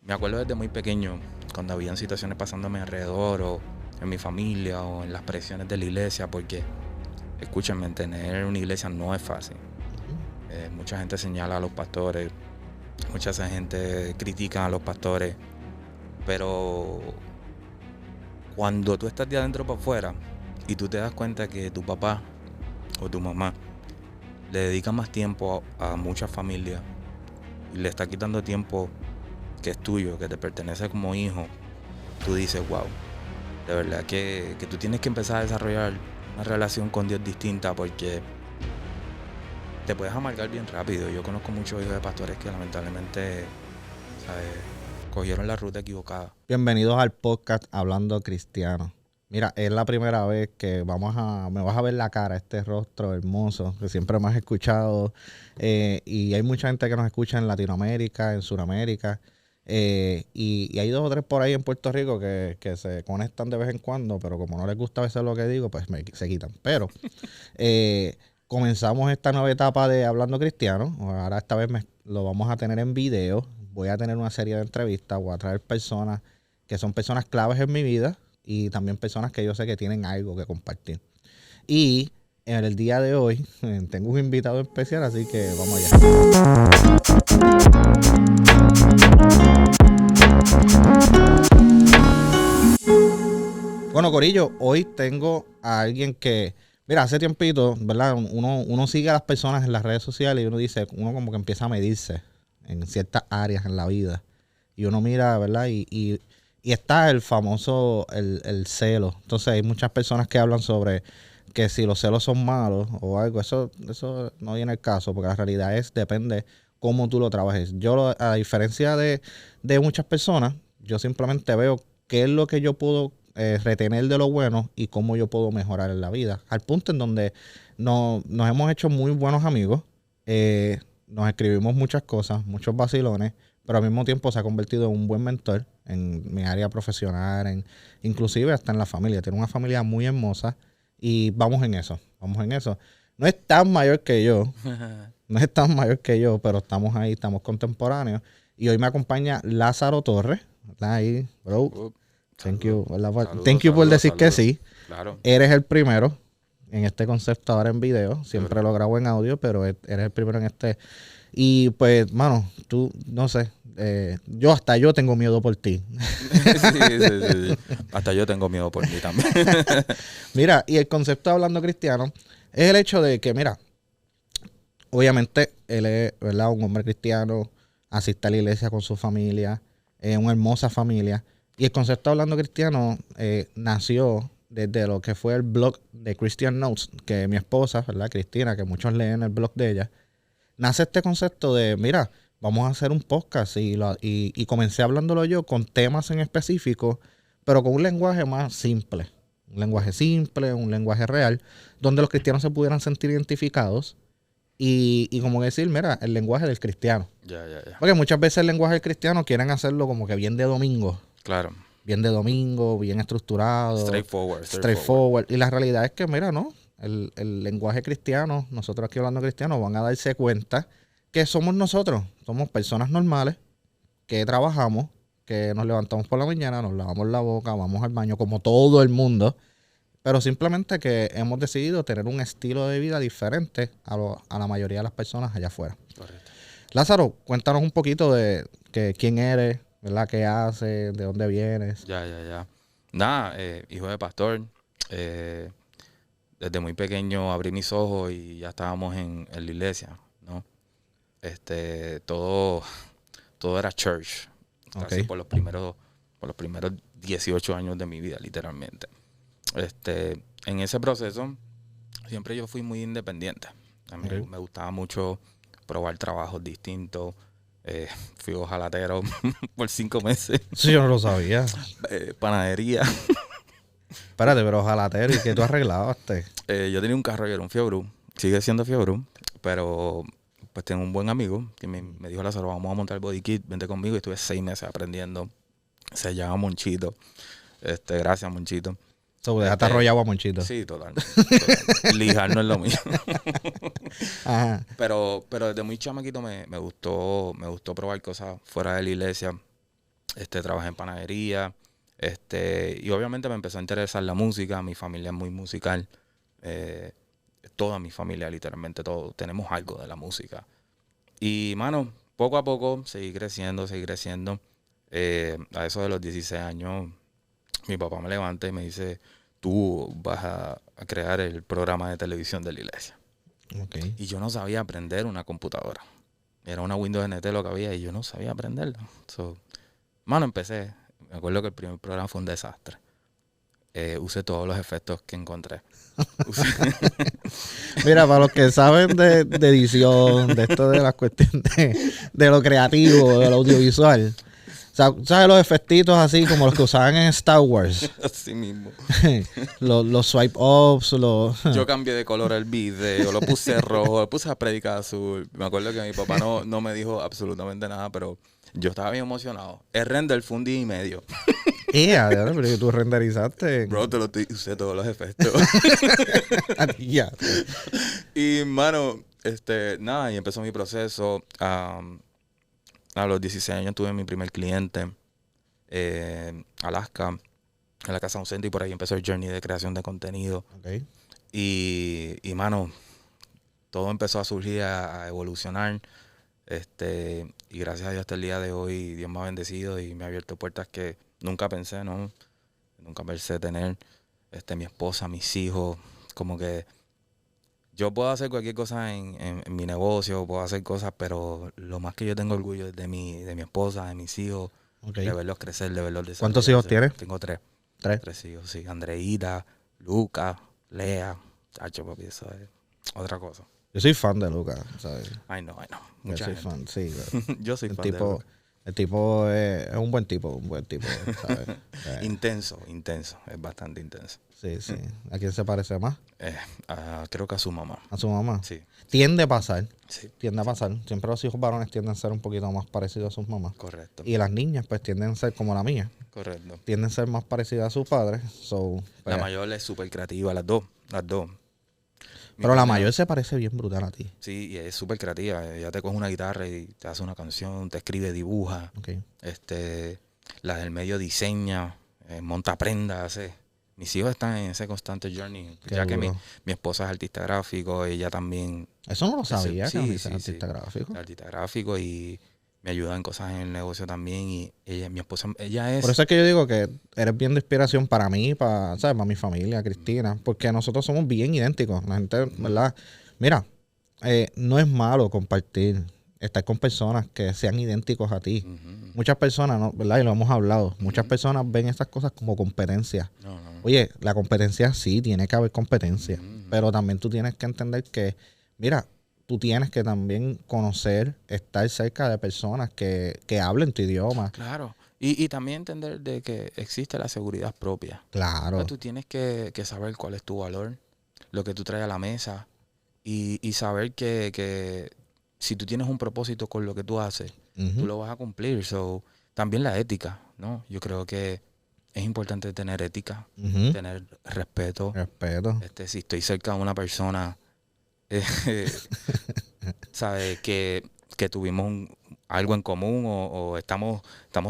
Me acuerdo desde muy pequeño, cuando habían situaciones pasándome alrededor o en mi familia o en las presiones de la iglesia, porque, escúchame, tener una iglesia no es fácil. Mucha gente señala a los pastores, mucha gente critica a los pastores, pero cuando tú estás de adentro para afuera y tú te das cuenta que tu papá o tu mamá le dedica más tiempo a muchas familias y le está quitando tiempo que es tuyo, que te pertenece como hijo, tú dices, wow, de verdad que tú tienes que empezar a desarrollar una relación con Dios distinta, porque te puedes amargar bien rápido. Yo conozco muchos hijos de pastores que lamentablemente, ¿sabes?, cogieron la ruta equivocada. Bienvenidos al podcast Hablando Cristiano. Mira, es la primera vez que me vas a ver la cara, este rostro hermoso que siempre me has escuchado. Y hay mucha gente que nos escucha en Latinoamérica, en Sudamérica. Y hay 2 o 3 por ahí en Puerto Rico que se conectan de vez en cuando, pero como no les gusta a veces lo que digo, pues se quitan. Pero comenzamos esta nueva etapa de Hablando Cristiano. Ahora esta vez lo vamos a tener en video. Voy a tener una serie de entrevistas. Voy a traer personas que son personas claves en mi vida y también personas que yo sé que tienen algo que compartir. Y en el día de hoy tengo un invitado especial, así que vamos allá. Bueno, corillo, hoy tengo a alguien que, mira, hace tiempito, ¿verdad? Uno sigue a las personas en las redes sociales y uno como que empieza a medirse en ciertas áreas en la vida. Y uno mira, ¿verdad? Y está el famoso, el celo. Entonces hay muchas personas que hablan sobre que si los celos son malos o algo. Eso no viene al caso, porque la realidad depende cómo tú lo trabajes. Yo, a diferencia de muchas personas, yo simplemente veo qué es lo que yo puedo retener de lo bueno y cómo yo puedo mejorar en la vida. Al punto en donde nos hemos hecho muy buenos amigos, nos escribimos muchas cosas, muchos vacilones, pero al mismo tiempo se ha convertido en un buen mentor en mi área profesional, inclusive hasta en la familia. Tiene una familia muy hermosa y vamos en eso. No es tan mayor que yo, pero estamos ahí, estamos contemporáneos. Y hoy me acompaña Lázaro Torres. ¿Estás ahí, bro? Thank you por decir que sí. Claro. Eres el primero en este concepto ahora en video. Siempre lo grabo en audio, pero eres el primero en este. Y pues, mano, tú, no sé, yo tengo miedo por ti. Sí. Hasta yo tengo miedo por mí también. Mira, y el concepto de Hablando Cristiano es el hecho de que, mira, obviamente él es, ¿verdad?, un hombre cristiano, asiste a la iglesia con su familia, una hermosa familia. Y el concepto de Hablando Cristiano nació desde lo que fue el blog de Christian Notes, que mi esposa, ¿verdad?, Cristina, que muchos leen el blog de ella. Nace este concepto de, mira, vamos a hacer un podcast y comencé hablándolo yo con temas en específico, pero con un lenguaje más simple. Un lenguaje simple, un lenguaje real, donde los cristianos se pudieran sentir identificados y como decir, mira, el lenguaje del cristiano. Ya. Porque muchas veces el lenguaje del cristiano quieren hacerlo como que bien de domingo. Claro. Bien de domingo, bien estructurado. Straightforward. Y la realidad es que, mira, no. El lenguaje cristiano, nosotros aquí hablando cristiano, van a darse cuenta que somos nosotros. Somos personas normales que trabajamos, que nos levantamos por la mañana, nos lavamos la boca, vamos al baño como todo el mundo, pero simplemente que hemos decidido tener un estilo de vida diferente a la mayoría de las personas allá afuera. Correcto. Lázaro, cuéntanos un poquito de quién eres, ¿verdad? ¿Qué haces? ¿De dónde vienes? Ya. Nada, hijo de pastor. Desde muy pequeño abrí mis ojos y ya estábamos en la iglesia, ¿no? Todo era church. Casi por los primeros 18 años de mi vida, literalmente. En ese proceso siempre yo fui muy independiente. A mí me gustaba mucho probar trabajos distintos. Fui ojalatero por 5 meses. Sí, yo no lo sabía. Panadería. Espérate, pero ojalatero, ¿y qué tú arreglaste? Yo tenía un carro y era un Fiebru. Sigue siendo Fiebru, pero pues tengo un buen amigo que me dijo, Lázaro, vamos a montar el body kit, vente conmigo. Y estuve 6 meses aprendiendo. Se llama Monchito. Gracias, Monchito. Dejaste arrollado a Monchito. Sí, total. Lijar no es lo mío. Ajá. Pero desde muy chamaquito me gustó probar cosas fuera de la iglesia. Trabajé en panadería. Y obviamente me empezó a interesar la música. Mi familia es muy musical. Eh, Toda mi familia, literalmente, todos tenemos algo de la música. Y, mano, poco a poco seguí creciendo, seguí creciendo. A eso de los 16 años, mi papá me levanta y me dice, tú vas a crear el programa de televisión de la iglesia. Okay. Y yo no sabía aprender una computadora. Era una Windows NT lo que había y yo no sabía aprenderla. So, mano, empecé. Me acuerdo que el primer programa fue un desastre. Usé todos los efectos que encontré. Mira, para los que saben de edición, de esto de las cuestiones de lo creativo, de lo audiovisual, ¿sabes los efectitos así como los que usaban en Star Wars? Así mismo. los swipe ups, Yo cambié de color el video, lo puse rojo, lo puse a predicar azul. Me acuerdo que mi papá no me dijo absolutamente nada, pero yo estaba bien emocionado. El render fue un día y medio. Pero tú renderizaste. Bro, usé todos los efectos. Ya. Y, mano, nada, y empezó mi proceso. A los 16 años tuve mi primer cliente, Alaska, en la Casa Ausente, y por ahí empezó el journey de creación de contenido. Okay. Y, mano, todo empezó a surgir, a evolucionar. Y gracias a Dios hasta el día de hoy, Dios me ha bendecido y me ha abierto puertas que nunca pensé, ¿no? Nunca pensé tener. Mi esposa, mis hijos, como que yo puedo hacer cualquier cosa en mi negocio, puedo hacer cosas, pero lo más que yo tengo orgullo es de mi esposa, de mis hijos, Okay. de verlos crecer, de verlos desarrollarse. ¿Cuántos hijos tienes? Tengo 3. 3. 3 hijos, sí. Andreita, Luca, Lea. Chacho, papi, eso es otra cosa. Yo soy fan de Lucas, ¿sabes? I know. Yo soy fan, sí. Yo soy El fan de tipo, Luca. el tipo es un buen tipo, ¿sabes? Intenso, es bastante intenso. Sí. ¿A quién se parece más? Creo que a su mamá. ¿A su mamá? Sí. Tiende a pasar. Sí. Tiende a pasar. Siempre los hijos varones tienden a ser un poquito más parecidos a sus mamás. Correcto. Y las niñas, pues, tienden a ser como la mía. Correcto. Tienden a ser más parecidas a sus padres. So, pues, La mayor es súper creativa, las dos. pero la mayor se parece bien brutal a ti. Sí, y es súper creativa. Ella te coge una guitarra y te hace una canción, te escribe, dibuja. Okay. La del medio diseña, monta prendas, hace. Mis hijos están en ese constante journey. Qué ya que duro. mi esposa es artista gráfico, ella también Eso no lo sabía, sí, que es sí, artista gráfico. es artista gráfico y me ayuda en cosas en el negocio también. Y ella, mi esposa, ella es... Por eso es que yo digo que eres bien de inspiración para mí, ¿sabes? Para mi familia, Cristina, porque nosotros somos bien idénticos. La gente, ¿verdad? Mira, no es malo compartir, estar con personas que sean idénticos a ti. Muchas personas, ¿no? ¿Verdad? Y lo hemos hablado, muchas personas ven estas cosas como competencia. No. Oye, la competencia sí, tiene que haber competencia, pero también tú tienes que entender que, mira, tú tienes que también conocer, estar cerca de personas que hablen tu idioma. Claro. Y también entender de que existe la seguridad propia. Claro. Tú tienes que saber cuál es tu valor, lo que tú traes a la mesa y saber que si tú tienes un propósito con lo que tú haces, tú lo vas a cumplir. So, también la ética, ¿no? Yo creo que es importante tener ética, tener respeto. Si estoy cerca de una persona, ¿sabes? Que tuvimos algo en común o estamos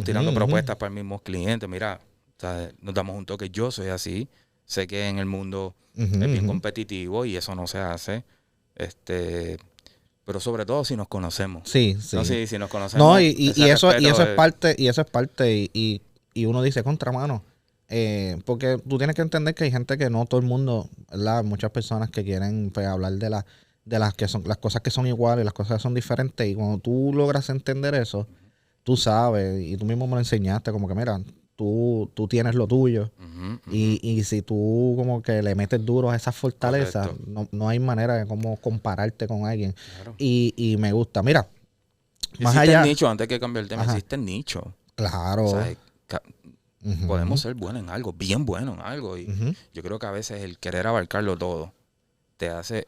tirando propuestas para el mismo cliente. Mira, ¿sabes? Nos damos un toque. Yo soy así. Sé que en el mundo es bien competitivo y eso no se hace. Pero sobre todo si nos conocemos. Sí. No, sí, si nos conocemos. No, y eso es parte, y uno dice contramano. Porque tú tienes que entender que hay gente que no todo el mundo, ¿verdad? Muchas personas que quieren, pues, hablar de las que son las cosas que son iguales, las cosas que son diferentes, y cuando tú logras entender eso, tú sabes, y tú mismo me lo enseñaste, como que mira, tú tienes lo tuyo, y si tú como que le metes duro a esas fortalezas, no hay manera de cómo compararte con alguien. Claro. Y me gusta. Mira, más allá... el nicho, antes que cambiar el tema, existe el nicho. Claro. O sea, podemos ser buenos en algo, bien buenos en algo. Y yo creo que a veces el querer abarcarlo todo te hace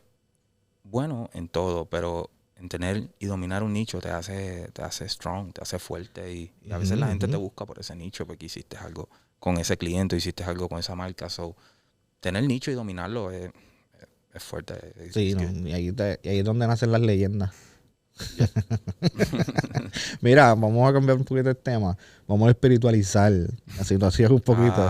bueno en todo, pero en tener y dominar un nicho te hace strong, te hace fuerte. Y a veces la gente te busca por ese nicho porque hiciste algo con ese cliente, hiciste algo con esa marca. So, tener nicho y dominarlo es fuerte. Sí, no, y ahí es donde nacen las leyendas. Yeah. Mira, vamos a cambiar un poquito el tema. Vamos a espiritualizar la situación un poquito.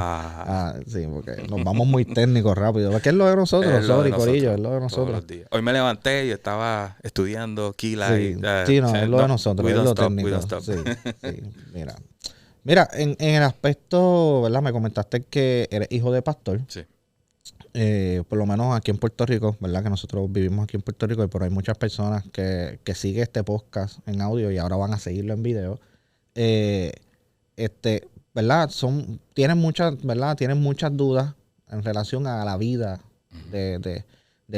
Sí, porque nos vamos muy técnicos rápido. ¿Qué es lo de nosotros? Es lo de Corillo, nosotros, es lo de todos nosotros. los días. Hoy me levanté y estaba estudiando Kila Sí, y... sí, no, es lo de nosotros, we es don't lo stop, técnico. we don't stop. Sí, sí, mira. Mira, en el aspecto, ¿verdad? Me comentaste que eres hijo de pastor. Sí. Por lo menos aquí en Puerto Rico, ¿verdad? Que nosotros vivimos aquí en Puerto Rico, pero hay muchas personas que siguen este podcast en audio y ahora van a seguirlo en video. Eh, ¿Verdad? Tienen muchas, ¿verdad? Tienen muchas dudas en relación a la vida de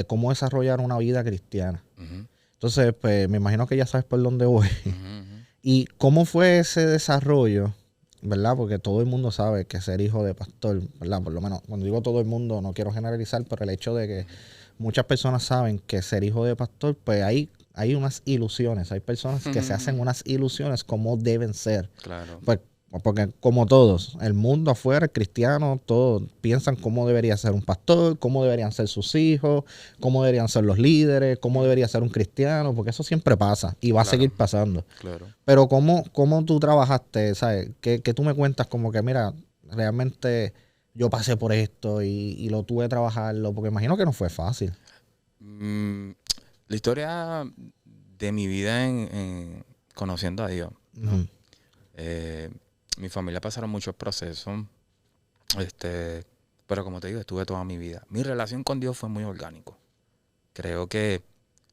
cómo desarrollar una vida cristiana. Uh-huh. Entonces, pues me imagino que ya sabes por dónde voy. Uh-huh. ¿Y cómo fue ese desarrollo? ¿Verdad? Porque todo el mundo sabe que ser hijo de pastor, ¿verdad? Por lo menos, cuando digo todo el mundo, no quiero generalizar, pero el hecho de que muchas personas saben que ser hijo de pastor, pues hay unas ilusiones. Hay personas que se hacen unas ilusiones como deben ser. Claro. Pues, porque como todos, el mundo afuera, el cristiano, todos piensan cómo debería ser un pastor, cómo deberían ser sus hijos, cómo deberían ser los líderes, cómo debería ser un cristiano, porque eso siempre pasa y va a seguir pasando. Claro. Pero ¿cómo tú trabajaste? ¿Sabes? Que tú me cuentas como que, mira, realmente yo pasé por esto y lo tuve que trabajarlo, porque imagino que no fue fácil. La historia de mi vida en conociendo a Dios, ¿no? Uh-huh. Mi familia pasaron muchos procesos, pero como te digo, estuve toda mi vida. Mi relación con Dios fue muy orgánico. Creo que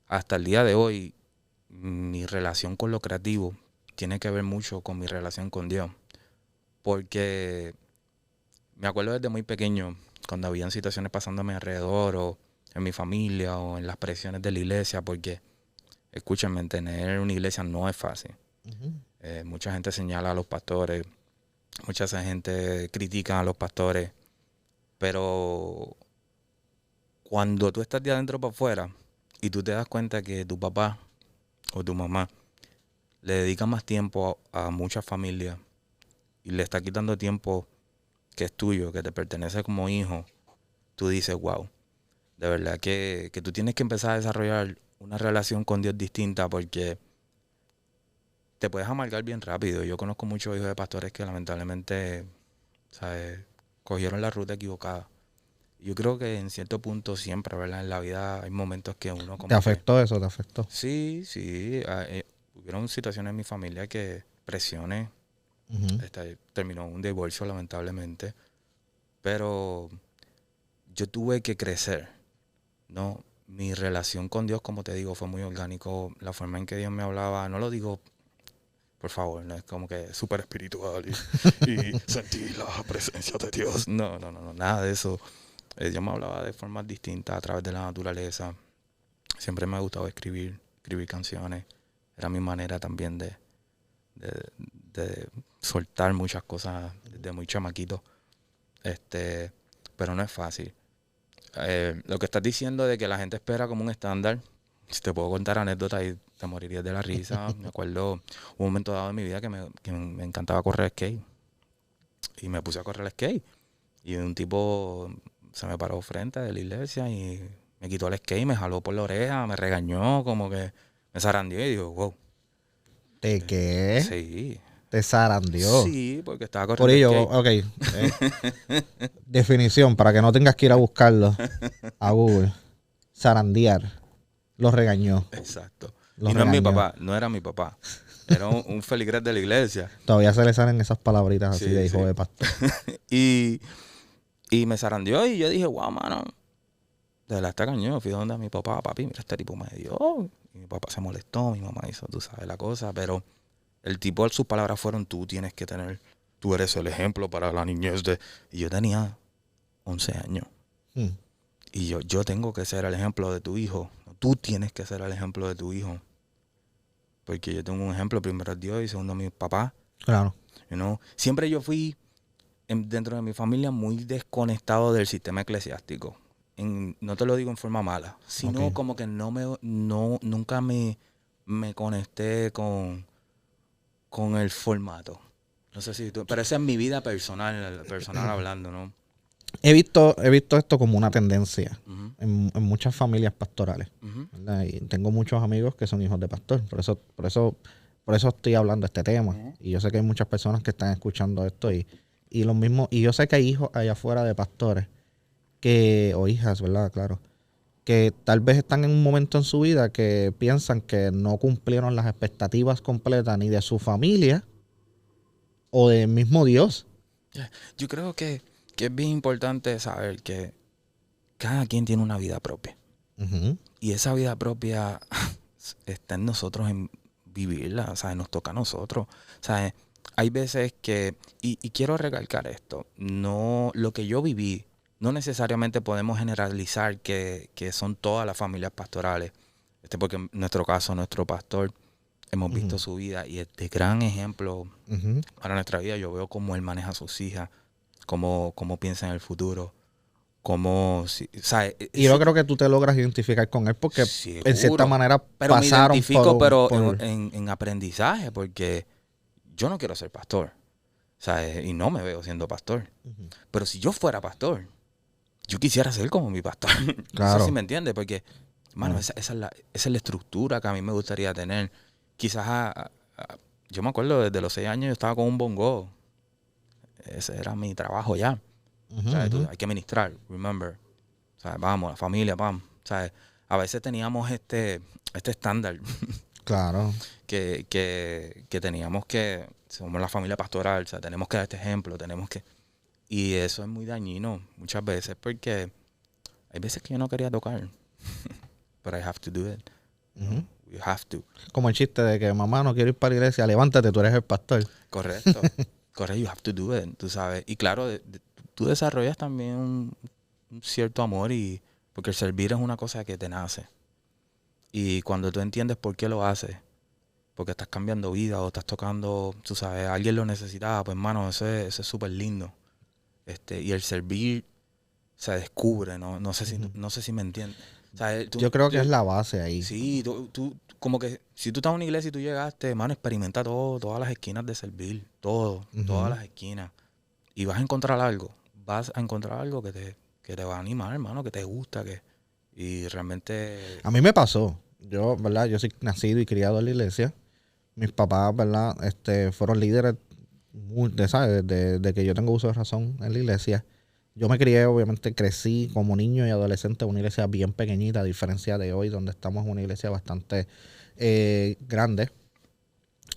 hasta el día de hoy mi relación con lo creativo tiene que ver mucho con mi relación con Dios. Porque me acuerdo desde muy pequeño, cuando habían situaciones pasándome alrededor o en mi familia o en las presiones de la iglesia, porque, escúchame, tener una iglesia no es fácil. Uh-huh. Mucha gente señala a los pastores, mucha gente critica a los pastores, pero cuando tú estás de adentro para afuera y tú te das cuenta que tu papá o tu mamá le dedica más tiempo a muchas familias y le está quitando tiempo que es tuyo, que te pertenece como hijo, tú dices, wow, de verdad que tú tienes que empezar a desarrollar una relación con Dios distinta porque te puedes amargar bien rápido. Yo conozco muchos hijos de pastores que lamentablemente, ¿sabes?, cogieron la ruta equivocada. Yo creo que en cierto punto siempre, ¿verdad? En la vida hay momentos que uno como ¿Te afectó eso? ¿Te afectó? Sí. Hubieron situaciones en mi familia que presiones. Uh-huh. Terminó un divorcio, lamentablemente. Pero yo tuve que crecer, ¿no? Mi relación con Dios, como te digo, fue muy orgánico. La forma en que Dios me hablaba, no lo digo, por favor, no es como que súper espiritual y sentir la presencia de Dios. No, nada de eso. Dios me hablaba de formas distintas a través de la naturaleza. Siempre me ha gustado escribir canciones. Era mi manera también de soltar muchas cosas desde muy chamaquito. Pero no es fácil. Lo que estás diciendo de que la gente espera como un estándar, si te puedo contar anécdotas y te morirías de la risa. Me acuerdo un momento dado en mi vida que me encantaba correr skate. Y me puse a correr skate. Y un tipo se me paró frente de la iglesia y me quitó el skate, me jaló por la oreja, me regañó, como que me zarandeó y digo, wow. ¿De qué? Sí. Te zarandeó. Sí, porque estaba corriendo Por ello, skate. ok. Definición, para que no tengas que ir a buscarlo a Google. Zarandear. Lo regañó. Exacto. Lo y no es mi regañó. papá, no era mi papá. Era un feligrés de la iglesia. Todavía se le salen esas palabritas así Sí, de hijo sí. de pastor. y me zarandeó y yo dije, wow, mano, de verdad está cañón. Fui donde a mi papá, papi, mira, este tipo me dio. Y mi papá se molestó, mi mamá hizo, tú sabes la cosa, pero el tipo, sus palabras fueron, tú eres el ejemplo para la niñez de... Y yo tenía 11 años. Y yo tengo que ser el ejemplo de tu hijo. Tú tienes que ser el ejemplo de tu hijo. Porque yo tengo un ejemplo, primero es Dios y segundo mi papá. Claro. You know? Siempre yo fui, dentro de mi familia, muy desconectado del sistema eclesiástico. No te lo digo en forma mala, sino como que nunca me conecté con el formato. No sé si tú... Pero esa es mi vida personal hablando, ¿no? He visto esto como una tendencia Ujú, en muchas familias pastorales, ujú, ¿verdad? Y tengo muchos amigos que son hijos de pastor. Por eso estoy hablando de este tema. ujú. Y yo sé que hay muchas personas que están escuchando esto y lo mismo, y yo sé que hay hijos allá afuera de pastores o hijas, ¿verdad? Claro, que tal vez están en un momento en su vida que piensan que no cumplieron las expectativas completas ni de su familia o del mismo Dios. Yo creo que es bien importante saber que cada quien tiene una vida propia. Ujú, Y esa vida propia está en nosotros en vivirla, o sea, nos toca a nosotros. O sea, hay veces y quiero recalcar esto, no, lo que yo viví, no necesariamente podemos generalizar que son todas las familias pastorales. Porque en nuestro caso, nuestro pastor, hemos visto ujú, su vida y es de gran ejemplo ujú. para nuestra vida. Yo veo cómo él maneja a sus hijas, cómo piensa en el futuro, cómo, o sea, Y yo creo que tú te logras identificar con él porque en cierta seguro. manera Pero me pasaron identifico, pero por... en aprendizaje, porque yo no quiero ser pastor. O sea, y no me veo siendo pastor. Ujú. Pero si yo fuera pastor, yo quisiera ser como mi pastor. No sé si Claro. me entiendes, porque, mano, Claro. esa es la estructura que a mí me gustaría tener. Quizás yo me acuerdo desde los 6 años yo estaba con un bongo. Ese era mi trabajo ya. Ujú, O sea, ujú. hay que ministrar, remember. O sea, vamos, la familia, vamos. O sea, a veces teníamos este estándar Claro. que teníamos que, somos la familia pastoral, o sea, tenemos que dar este ejemplo, y eso es muy dañino muchas veces porque hay veces que yo no quería tocar, but I have to do it, you know, Ujú. you have to. Como el chiste de que mamá no quiero ir para la iglesia, levántate, tú eres el pastor. Correcto, correcto, you have to do it, tú sabes. Y claro, tú desarrollas también un cierto amor porque el servir es una cosa que te nace. Y cuando tú entiendes por qué lo haces, porque estás cambiando vida o estás tocando, tú sabes, alguien lo necesitaba, pues hermano, eso es súper lindo. Y el servir se descubre, ¿no? Ujú. No sé si me entiendes. O sea, Yo creo que es la base ahí. sí, como que si tú estás en una iglesia y tú llegaste, hermano, experimenta todas las esquinas de servir, todas Ujú. las esquinas. Y vas a encontrar algo, que te va a animar, hermano, que te gusta, y realmente, A mí me pasó. Yo, ¿verdad? Yo soy nacido y criado en la iglesia. Mis papás, ¿verdad? Fueron líderes ¿sabes? De que yo tengo uso de razón en la iglesia. Yo me crié, obviamente, crecí como niño y adolescente en una iglesia bien pequeñita, a diferencia de hoy, donde estamos en una iglesia bastante grande.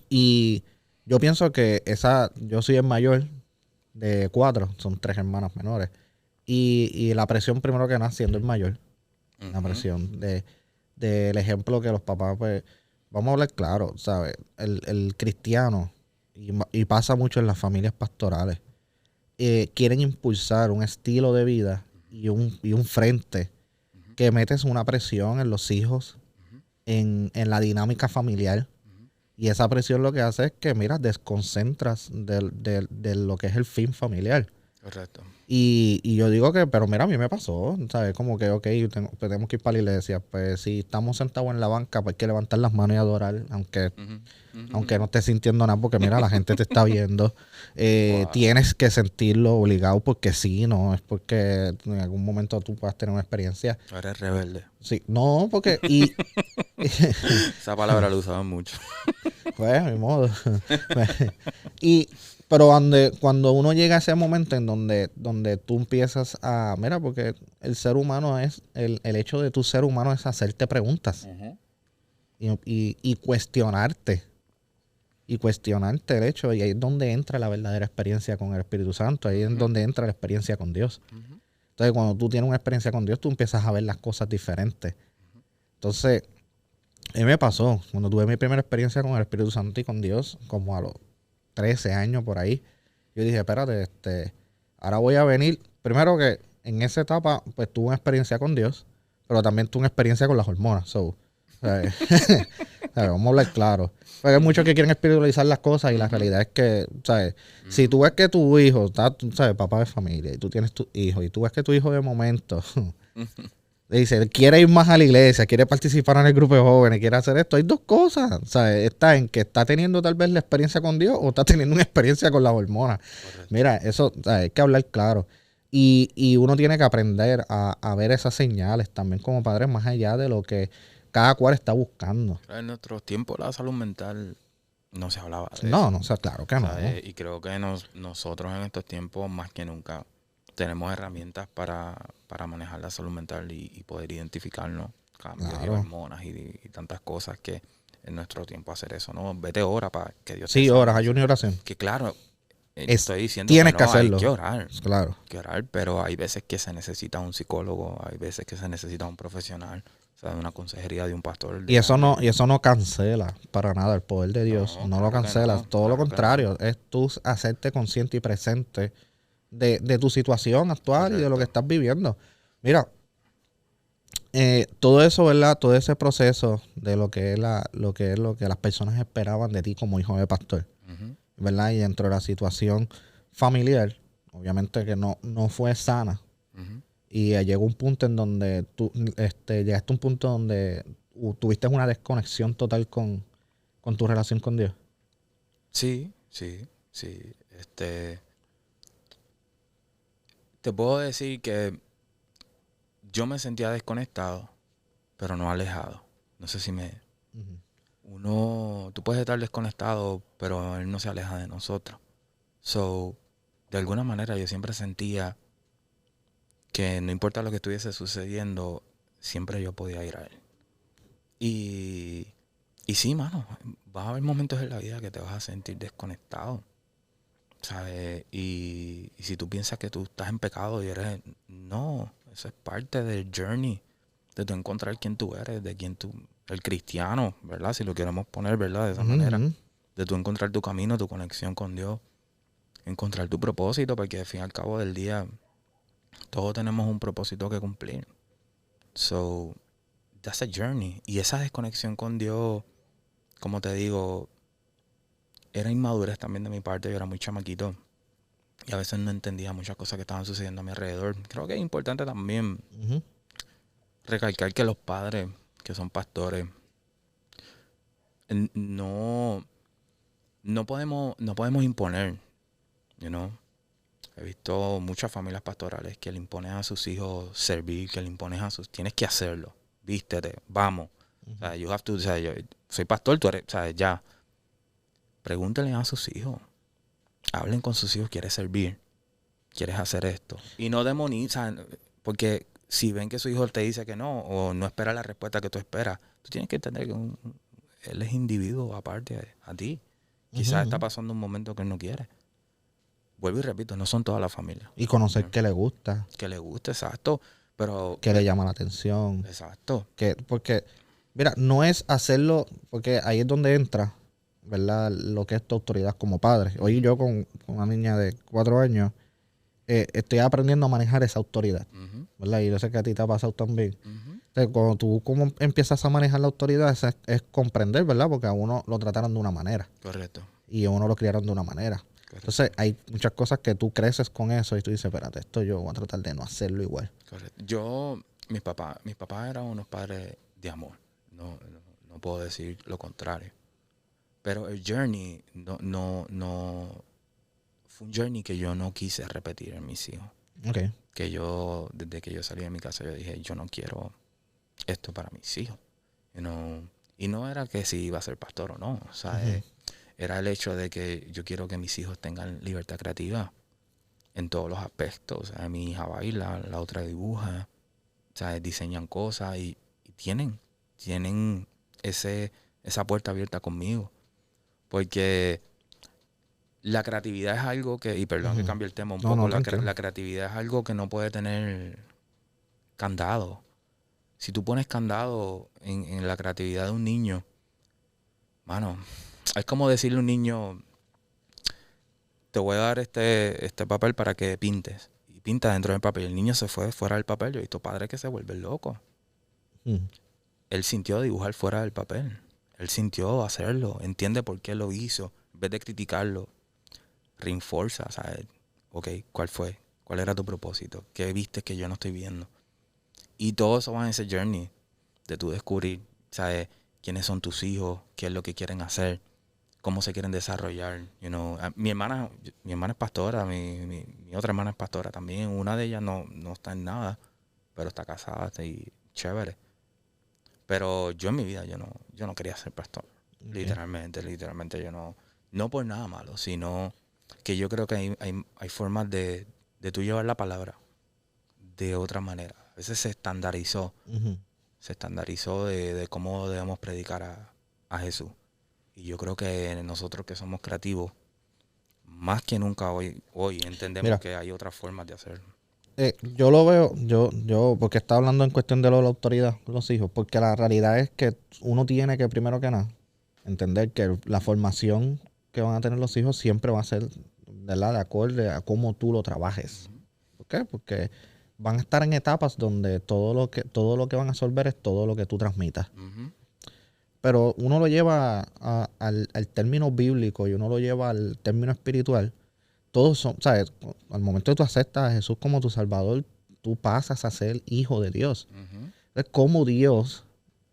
Y yo pienso que yo soy el mayor de 4, son 3 hermanas menores. Y la presión primero que nada siendo el mayor, la ujú, presión del ejemplo que los papás, pues, vamos a hablar claro, ¿sabes? El cristiano, y pasa mucho en las familias pastorales, quieren impulsar un estilo de vida y un frente ujú, que metes una presión en los hijos, ujú, en la dinámica familiar. ujú. Y esa presión lo que hace es que, mira, desconcentras de lo que es el fin familiar. Correcto. Y yo digo que, pero mira, a mí me pasó, ¿sabes? Como que, ok, tenemos que ir para la iglesia. Pues si estamos sentados en la banca, pues hay que levantar las manos y adorar, aunque Ujú, ujú, no ujú. estés sintiendo nada, porque mira, la gente te está viendo. Wow. Tienes que sentirlo obligado porque sí, no es porque en algún momento tú puedas tener una experiencia. Eres rebelde. Sí, no, porque, Esa palabra la usaban mucho. pues, mi modo. Y, pero cuando uno llega a ese momento en donde tú empiezas mira, porque el ser humano el hecho de tu ser humano es hacerte preguntas Ujú, y cuestionarte. Y cuestionarte el hecho, y ahí es donde entra la verdadera experiencia con el Espíritu Santo, ahí es ujú, donde entra la experiencia con Dios. ujú, Entonces, cuando tú tienes una experiencia con Dios, tú empiezas a ver las cosas diferentes. Entonces, a mí me pasó, cuando tuve mi primera experiencia con el Espíritu Santo y con Dios, como a los 13 años por ahí, yo dije, espérate, ahora voy a venir. Primero que en esa etapa, pues tuve una experiencia con Dios, pero también tuve una experiencia con las hormonas. ¿Sabes? Vamos a hablar claro. Porque hay muchos ujú, que quieren espiritualizar las cosas y la ujú, realidad es que, ¿sabes? Si ujú. tú ves que tu hijo, tú sabes, papá de familia, y tú tienes tu hijo, y tú ves que tu hijo de momento le dice, quiere ir más a la iglesia, quiere participar en el grupo de jóvenes, quiere hacer esto, hay dos cosas, ¿sabes? Está en que está teniendo tal vez la experiencia con Dios o está teniendo una experiencia con las hormonas. Correcto. Mira, eso, ¿sabes? Hay que hablar claro. Y uno tiene que aprender a ver esas señales también como padres, más allá de lo que cada cual está buscando. En nuestros tiempos la salud mental no se hablaba de No, eso. no, o sea, claro que no. Y creo que nosotros en estos tiempos más que nunca tenemos herramientas para manejar la salud mental y poder identificarnos cambios y Claro. hormonas y tantas cosas que en nuestro tiempo hacer eso, ¿no? Vete ora para que Dios te Sí, sane. horas, ayuno y oración. Que claro, estoy diciendo Tienes que que no, hay hacerlo. que orar. Claro. Hay que orar, pero hay veces que se necesita un psicólogo, hay veces que se necesita un profesional, o sea, de una consejería de un pastor. Y eso no cancela para nada el poder de Dios. No, No claro lo que cancela. no, Todo claro lo que contrario. Es tú hacerte consciente y presente de tu situación actual y de lo que Correcto. estás viviendo. Mira, todo eso, ¿verdad? Todo ese proceso de lo que es lo que las personas esperaban de ti como hijo de pastor, Ujú. ¿verdad? Y dentro de la situación familiar, obviamente que no fue sana. Ujú. Y llegó un punto en donde tú llegaste a un punto donde tuviste una desconexión total con tu relación con Dios. Sí. Te puedo decir que yo me sentía desconectado, pero no alejado. No sé si me... Tú puedes estar desconectado, pero él no se aleja de nosotros. So, de alguna manera yo siempre sentía que no importa lo que estuviese sucediendo, siempre yo podía ir a él. Y sí, mano, vas a haber momentos en la vida que te vas a sentir desconectado, ¿sabes? Y si tú piensas que tú estás en pecado y eres... No, eso es parte del journey, de tú encontrar quién tú eres, de quién tú... El cristiano, ¿verdad? Si lo queremos poner, ¿verdad? De esa manera. De tú encontrar tu camino, tu conexión con Dios, encontrar tu propósito, porque al fin y al cabo del día todos tenemos un propósito que cumplir. So, that's a journey. Y esa desconexión con Dios, como te digo, era inmadurez también de mi parte. Yo era muy chamaquito y a veces no entendía muchas cosas que estaban sucediendo a mi alrededor. Creo que es importante también recalcar que los padres que son pastores no podemos imponer, you know. He visto muchas familias pastorales que le imponen a sus hijos servir, que le imponen tienes que hacerlo, vístete, vamos. O sea, you have to, o sea, yo soy pastor, tú eres, o sea, ya. Pregúntenle a sus hijos. Hablen con sus hijos, ¿quieres servir? ¿Quieres hacer esto? Y no demonizan, porque si ven que su hijo te dice que no, o no espera la respuesta que tú esperas, tú tienes que entender que él es individuo aparte a ti. Quizás está pasando un momento que él no quiere. Vuelvo y repito, no son toda la familia. Y conocer qué le gusta. Que le guste, exacto. Pero Que le llama la atención. Exacto. Porque, mira, no es hacerlo, porque ahí es donde entra, ¿verdad? Lo que es tu autoridad como padre. Hoy yo con una niña de 4 años, estoy aprendiendo a manejar esa autoridad, ¿verdad? Y yo sé que a ti te ha pasado también. Entonces, cuando tú como empiezas a manejar la autoridad, es comprender, ¿verdad? Porque a uno lo trataron de una manera. Correcto. Y a uno lo criaron de una manera. Correcto. Entonces, hay muchas cosas que tú creces con eso y tú dices, espérate, esto yo voy a tratar de no hacerlo igual. Correcto. Mis papás eran unos padres de amor. No puedo decir lo contrario. Pero el journey fue un journey que yo no quise repetir en mis hijos. Okay. Que desde que yo salí de mi casa, yo dije, yo no quiero esto para mis hijos. Y no era que si iba a ser pastor o no. O sea, era el hecho de que yo quiero que mis hijos tengan libertad creativa en todos los aspectos. O sea, mi hija baila, la otra dibuja, o sea, diseñan cosas y tienen esa puerta abierta conmigo. Porque la creatividad es algo que, y perdón que cambie el tema un poco, la creatividad es algo que no puede tener candado. Si tú pones candado en la creatividad de un niño, mano, es como decirle a un niño, te voy a dar este papel para que pintes. Y pinta dentro del papel. El niño se fue fuera del papel. Yo he visto padres que se vuelven locos. Él sintió dibujar fuera del papel. Él sintió hacerlo. Entiende por qué lo hizo. En vez de criticarlo, reinforza, ¿sabes? Ok, ¿cuál fue? ¿Cuál era tu propósito? ¿Qué viste que yo no estoy viendo? Y todo eso va en ese journey de tú descubrir, ¿sabes? Quiénes son tus hijos, qué es lo que quieren hacer, cómo se quieren desarrollar. Mi hermana es pastora, mi otra hermana es pastora también. Una de ellas no está en nada, pero está casada y chévere. Pero yo en mi vida yo no quería ser pastor. Okay. Literalmente yo no por nada malo, sino que yo creo que hay formas de tú llevar la palabra de otra manera. A veces se estandarizó. Se estandarizó de cómo debemos predicar a Jesús. Y yo creo que nosotros que somos creativos, más que nunca hoy entendemos que hay otras formas de hacerlo. Yo lo veo, yo porque está hablando en cuestión de la autoridad, los hijos, porque la realidad es que uno tiene que, primero que nada, entender que la formación que van a tener los hijos siempre va a ser, ¿verdad?, de acuerdo a cómo tú lo trabajes. ¿Por qué? Porque van a estar en etapas donde todo lo que van a absorber es todo lo que tú transmitas. Pero uno lo lleva al término bíblico y uno lo lleva al término espiritual. Todos son, ¿sabes? Al momento que tú aceptas a Jesús como tu Salvador, tú pasas a ser hijo de Dios. Es como Dios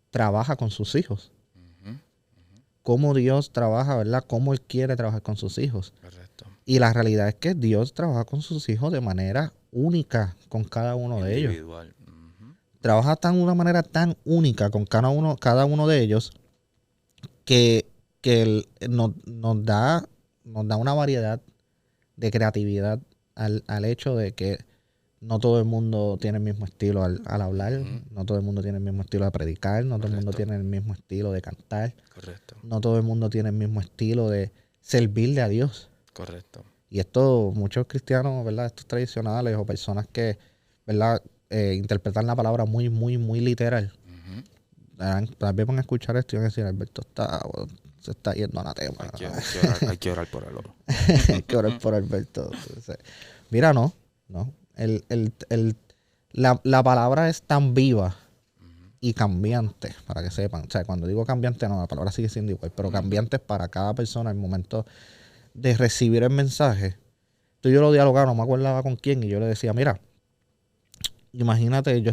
trabaja con sus hijos. Cómo Dios trabaja, ¿verdad? Cómo Él quiere trabajar con sus hijos. Correcto. Y la realidad es que Dios trabaja con sus hijos de manera única con cada uno de ellos. Trabaja de una manera tan única con cada uno de ellos que nos da una variedad de creatividad al hecho de que no todo el mundo tiene el mismo estilo al hablar, no todo el mundo tiene el mismo estilo de predicar, no todo el mundo tiene el mismo estilo de cantar, no todo el mundo tiene el mismo estilo de servirle a Dios. Correcto. Y esto, muchos cristianos, ¿verdad?, estos tradicionales o personas que, ¿verdad?, interpretan la palabra muy, muy, muy literal. Tal vez van a escuchar esto y van a decir, Alberto se está yendo a anatema. Hay que orar por él. Hay que orar por Alberto. Entonces, mira, no. La palabra es tan viva y cambiante, para que sepan. O sea, cuando digo cambiante, no, la palabra sigue siendo igual, pero cambiante es para cada persona el momento de recibir el mensaje. Tú y yo lo dialogaba, no me acordaba con quién, y yo le decía, mira, imagínate, yo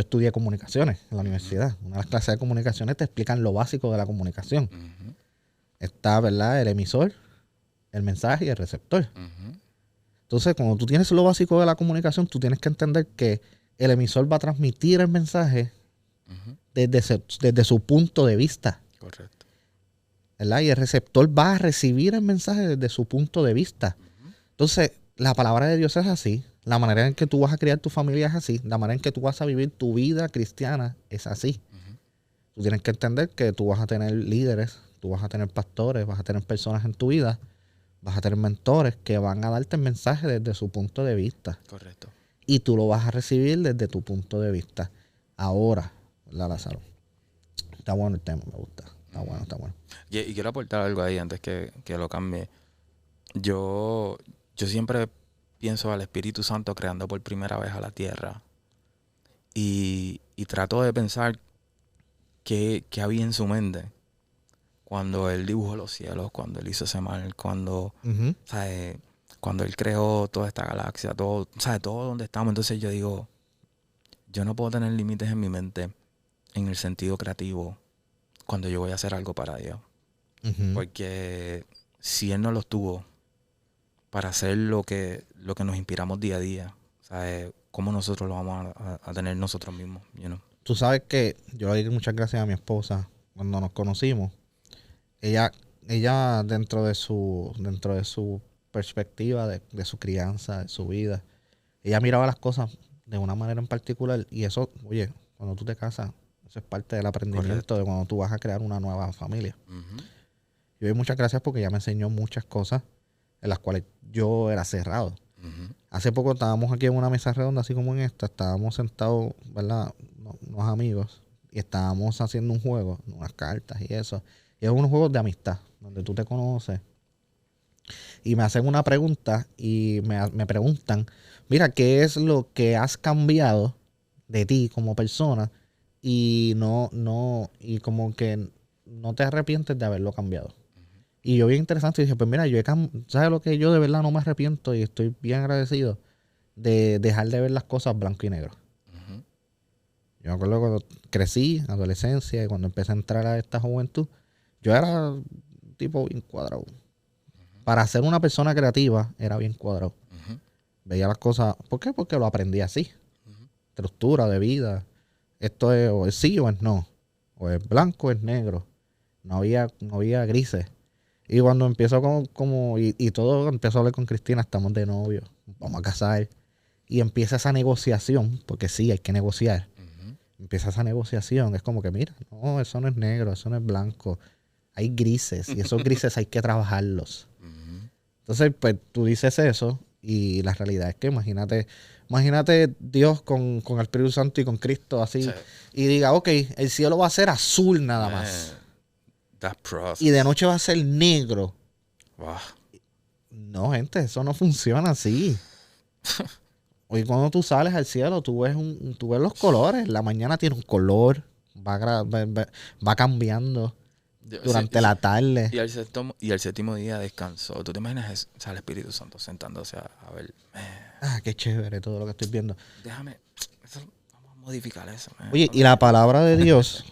estudié comunicaciones en la universidad. Una de las clases de comunicaciones te explican lo básico de la comunicación. Está, ¿verdad?, el emisor, el mensaje y el receptor. Entonces, cuando tú tienes lo básico de la comunicación, tú tienes que entender que el emisor va a transmitir el mensaje desde su punto de vista. Correcto. ¿Verdad? Y el receptor va a recibir el mensaje desde su punto de vista. Entonces, la palabra de Dios es así. La manera en que tú vas a criar tu familia es así. La manera en que tú vas a vivir tu vida cristiana es así. Tú tienes que entender que tú vas a tener líderes, tú vas a tener pastores, vas a tener personas en tu vida, vas a tener mentores que van a darte el mensaje desde su punto de vista. Correcto. Y tú lo vas a recibir desde tu punto de vista. Ahora, ¿verdad, Lázaro? Está bueno el tema, me gusta. Está bueno. Y quiero aportar algo ahí antes que lo cambie. Yo siempre pienso al Espíritu Santo creando por primera vez a la tierra. Y trato de pensar qué había en su mente cuando Él dibujó los cielos, cuando Él hizo ese mar, cuando, ¿sabes?, cuando Él creó toda esta galaxia, todo, ¿sabes?, todo donde estamos. Entonces yo digo, yo no puedo tener límites en mi mente en el sentido creativo cuando yo voy a hacer algo para Dios. Porque si Él no los tuvo para hacer lo que nos inspiramos día a día, ¿sabes?, ¿cómo nosotros lo vamos a tener nosotros mismos? Tú sabes que yo le di muchas gracias a mi esposa cuando nos conocimos. Ella dentro de su perspectiva, de su crianza, de su vida, ella miraba las cosas de una manera en particular. Y eso, oye, cuando tú te casas, eso es parte del aprendimiento de cuando tú vas a crear una nueva familia. Yo doy muchas gracias porque ella me enseñó muchas cosas en las cuales yo era cerrado. Hace poco estábamos aquí en una mesa redonda, así como en esta, estábamos sentados, ¿verdad?, unos amigos, y estábamos haciendo un juego, unas cartas y eso. Y es unos juegos de amistad, donde tú te conoces. Y me hacen una pregunta y me preguntan, mira, ¿qué es lo que has cambiado de ti como persona? Y y como que no te arrepientes de haberlo cambiado. Y yo bien interesante, y dije, pues mira, ¿sabes lo que yo de verdad no me arrepiento? Y estoy bien agradecido de dejar de ver las cosas blanco y negro. Yo me acuerdo cuando crecí, adolescencia, y cuando empecé a entrar a esta juventud, yo era un tipo bien cuadrado. Para ser una persona creativa, era bien cuadrado. Veía las cosas. ¿Por qué? Porque lo aprendí así. Estructura de vida. Esto es o es sí o es no. O es blanco o es negro. No había grises. Y cuando empiezo y todo, empiezo a hablar con Cristina, estamos de novio, vamos a casar. Y empieza esa negociación, porque sí, hay que negociar. Empieza esa negociación, es como que mira, no, eso no es negro, eso no es blanco. Hay grises y esos grises hay que trabajarlos. Entonces, pues tú dices eso y la realidad es que imagínate Dios con el Espíritu Santo y con Cristo así. Sí. Y diga, ok, el cielo va a ser azul nada más. Y de noche va a ser negro. Wow. No, gente, eso no funciona así. Hoy cuando tú sales al cielo, tú ves los colores. La mañana tiene un color, va cambiando durante la tarde. Y el séptimo día descansó. ¿Tú te imaginas el Espíritu Santo sentándose a ver? Qué chévere todo lo que estoy viendo. Vamos a modificar eso. Oye, y la palabra de Dios,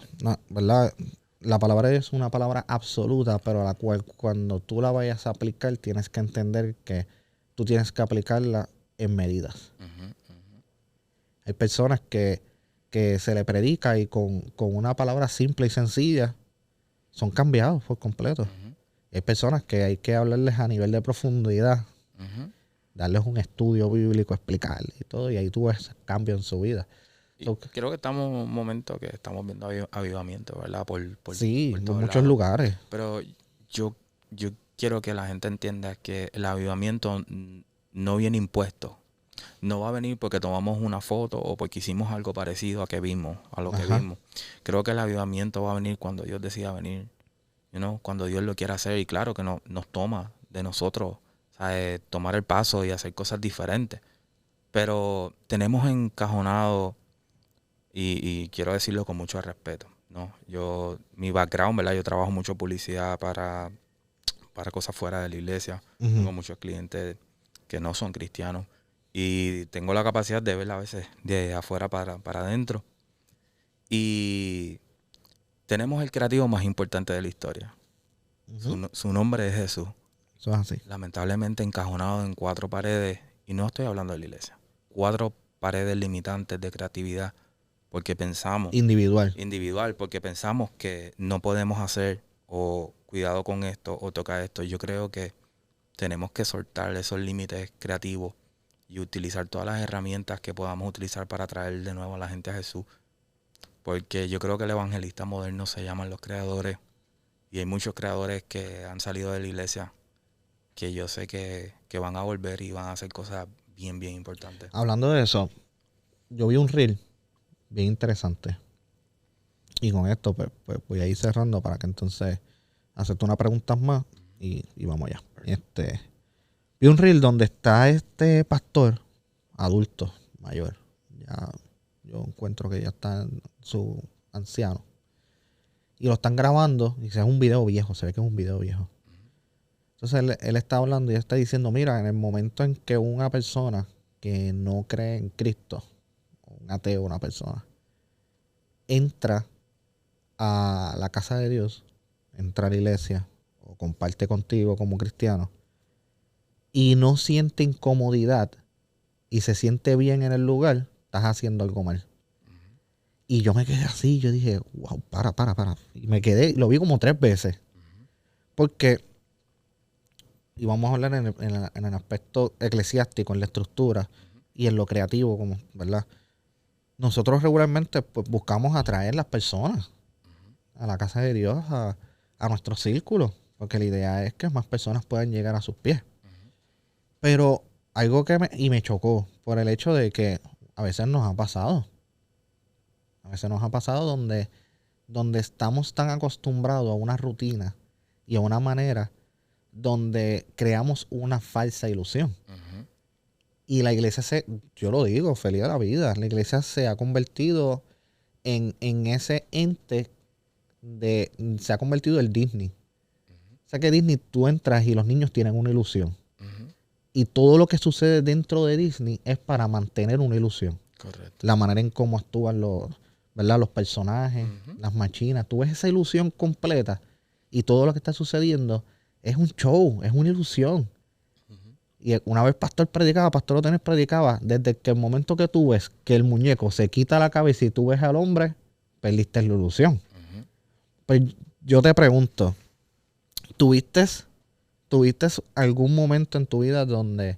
¿verdad? La palabra de Dios es una palabra absoluta, pero a la cual cuando tú la vayas a aplicar, tienes que entender que tú tienes que aplicarla en medidas. Hay personas que se le predica y con una palabra simple y sencilla son cambiados por completo. Hay personas que hay que hablarles a nivel de profundidad, darles un estudio bíblico, explicarles y todo, y ahí tú ves cambio en su vida. Creo que estamos en un momento que estamos viendo avivamiento, ¿verdad? Por muchos lugares. Pero yo quiero que la gente entienda que el avivamiento no viene impuesto. No va a venir porque tomamos una foto o porque hicimos algo parecido a lo que vimos. Creo que el avivamiento va a venir cuando Dios decida venir, cuando Dios lo quiera hacer. Y claro que nos toma de nosotros, ¿sabes? Tomar el paso y hacer cosas diferentes. Pero tenemos encajonado, y quiero decirlo con mucho respeto, ¿no? Mi background, ¿verdad? Yo trabajo mucho publicidad para cosas fuera de la iglesia. Tengo muchos clientes que no son cristianos. Y tengo la capacidad de ver a veces de afuera para adentro. Y tenemos el creativo más importante de la historia. Su nombre es Jesús. Eso es así. Lamentablemente encajonado en 4 paredes. Y no estoy hablando de la iglesia. 4 paredes limitantes de creatividad. Porque pensamos... Individual, porque pensamos que no podemos hacer o cuidado con esto o tocar esto. Yo creo que tenemos que soltar esos límites creativos y utilizar todas las herramientas que podamos utilizar para traer de nuevo a la gente a Jesús. Porque yo creo que el evangelista moderno se llaman los creadores. Y hay muchos creadores que han salido de la iglesia que yo sé que van a volver y van a hacer cosas bien, bien importantes. Hablando de eso, yo vi un reel bien interesante. Y con esto pues voy a ir cerrando para que entonces hacerte unas preguntas más y vamos allá. Vi un reel donde está este pastor adulto, mayor. Ya yo encuentro que ya está en su anciano. Y lo están grabando. Y es un video viejo. Se ve que es un video viejo. Entonces él está hablando y está diciendo, mira, en el momento en que una persona que no cree en Cristo, un ateo, una persona, entra a la casa de Dios, entra a la iglesia o comparte contigo como cristiano, y no siente incomodidad y se siente bien en el lugar, estás haciendo algo mal. Y yo me quedé así, yo dije, wow, para. Y me quedé, lo vi como 3 veces. Porque, y vamos a hablar en el aspecto eclesiástico, en la estructura y en lo creativo, como, ¿verdad? Nosotros regularmente pues, buscamos atraer las personas a la casa de Dios, a nuestro círculo, porque la idea es que más personas puedan llegar a sus pies. Pero algo que me chocó por el hecho de que a veces nos ha pasado. A veces nos ha pasado donde estamos tan acostumbrados a una rutina y a una manera donde creamos una falsa ilusión. Y la iglesia yo lo digo, feliz de la vida, la iglesia se ha convertido en ese ente se ha convertido en Disney. O sea que Disney tú entras y los niños tienen una ilusión. Y todo lo que sucede dentro de Disney es para mantener una ilusión. Correcto. La manera en cómo actúan los personajes, las machinas. Tú ves esa ilusión completa y todo lo que está sucediendo es un show, es una ilusión. Y una vez Pastor Otanes predicaba, desde que el momento que tú ves que el muñeco se quita la cabeza y tú ves al hombre, perdiste la ilusión. Pues yo te pregunto, ¿tuviste algún momento en tu vida donde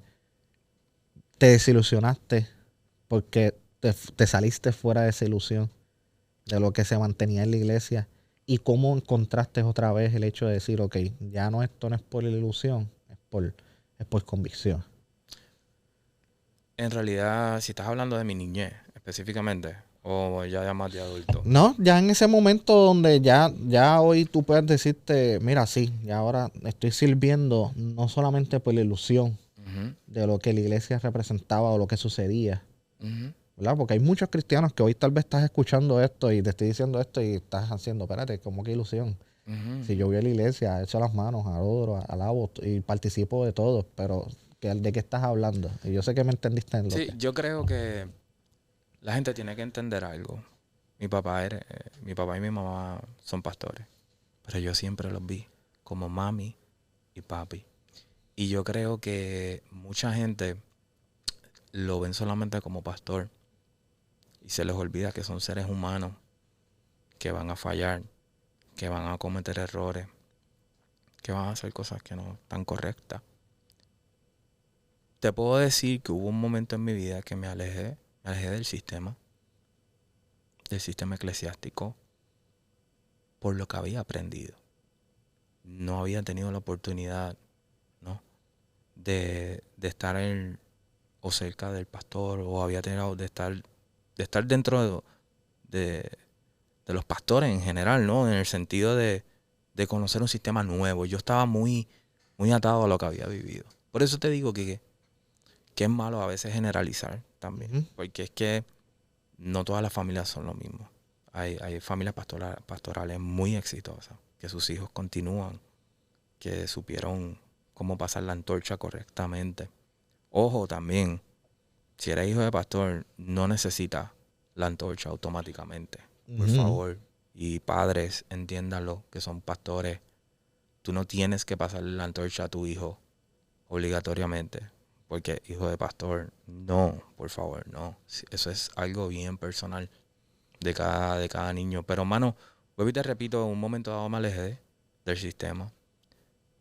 te desilusionaste porque te saliste fuera de esa ilusión de lo que se mantenía en la iglesia? ¿Y cómo encontraste otra vez el hecho de decir, ok, ya no, esto no es por la ilusión, es por convicción? En realidad, si estás hablando de mi niñez específicamente, o ya más de adulto. No, ya en ese momento donde ya hoy tú puedes decirte, mira, sí, ya ahora estoy sirviendo no solamente por la ilusión de lo que la iglesia representaba o lo que sucedía, ¿verdad? Porque hay muchos cristianos que hoy tal vez estás escuchando esto y te estoy diciendo esto y estás haciendo, espérate, ¿cómo que ilusión? Si yo voy a la iglesia, echo las manos, adoro, alabo y participo de todo, pero ¿de qué estás hablando? Y yo sé que me entendiste en lo Sí, que... yo creo que la gente tiene que entender algo. Mi papá y mi mamá son pastores, pero yo siempre los vi como mami y papi. Y yo creo que mucha gente lo ven solamente como pastor y se les olvida que son seres humanos que van a fallar, que van a cometer errores, que van a hacer cosas que no están correctas. Te puedo decir que hubo un momento en mi vida que me alejé del sistema eclesiástico, por lo que había aprendido. No había tenido la oportunidad, ¿no?, de estar o cerca del pastor, o había tenido de estar dentro de los pastores en general, ¿no? En el sentido de conocer un sistema nuevo. Yo estaba muy, muy atado a lo que había vivido. Por eso te digo que es malo a veces generalizar también. Porque es que no todas las familias son lo mismo. Hay familias pastorales muy exitosas, que sus hijos continúan, que supieron cómo pasar la antorcha correctamente. Ojo también, si eres hijo de pastor, no necesitas la antorcha automáticamente. Por favor. Y padres, entiéndanlo, que son pastores. Tú no tienes que pasarle la antorcha a tu hijo obligatoriamente, porque hijo de pastor, no, por favor, no. Eso es algo bien personal de cada niño. Pero, mano, vuelvo y te repito, en un momento dado me alejé del sistema.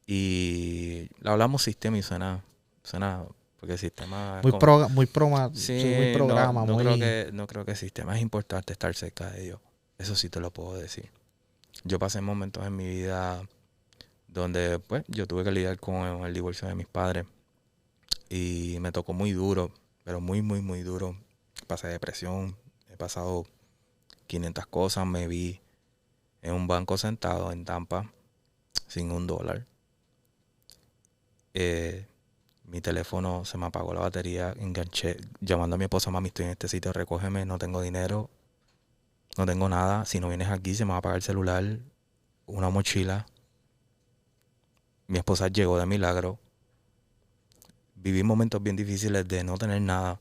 Y hablamos sistema y suena porque el sistema es Muy como... muy programa, no muy... creo que el sistema es importante estar cerca de Dios. Eso sí te lo puedo decir. Yo pasé momentos en mi vida donde, pues, yo tuve que lidiar con el divorcio de mis padres. Y me tocó muy duro, pero muy, muy, muy duro. Pasé depresión, he pasado 500 cosas. Me vi en un banco sentado en Tampa sin $1. Mi teléfono se me apagó la batería, enganché llamando a mi esposa, mami, estoy en este sitio, recógeme, no tengo dinero, no tengo nada, si no vienes aquí se me va a apagar el celular, una mochila. Mi esposa llegó de milagro. Viví momentos bien difíciles de no tener nada,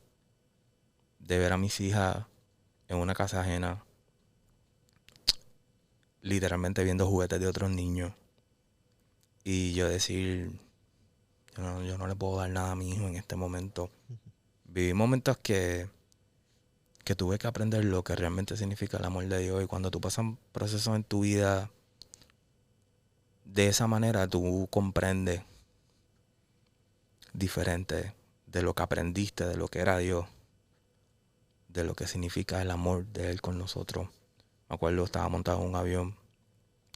de ver a mis hijas en una casa ajena, literalmente viendo juguetes de otros niños, y yo decir, yo no le puedo dar nada a mi hijo en este momento. Viví momentos que tuve que aprender lo que realmente significa el amor de Dios. Y cuando tú pasas procesos en tu vida de esa manera, tú comprendes diferente de lo que aprendiste, de lo que era Dios, de lo que significa el amor de Él con nosotros. Me acuerdo, estaba montado en un avión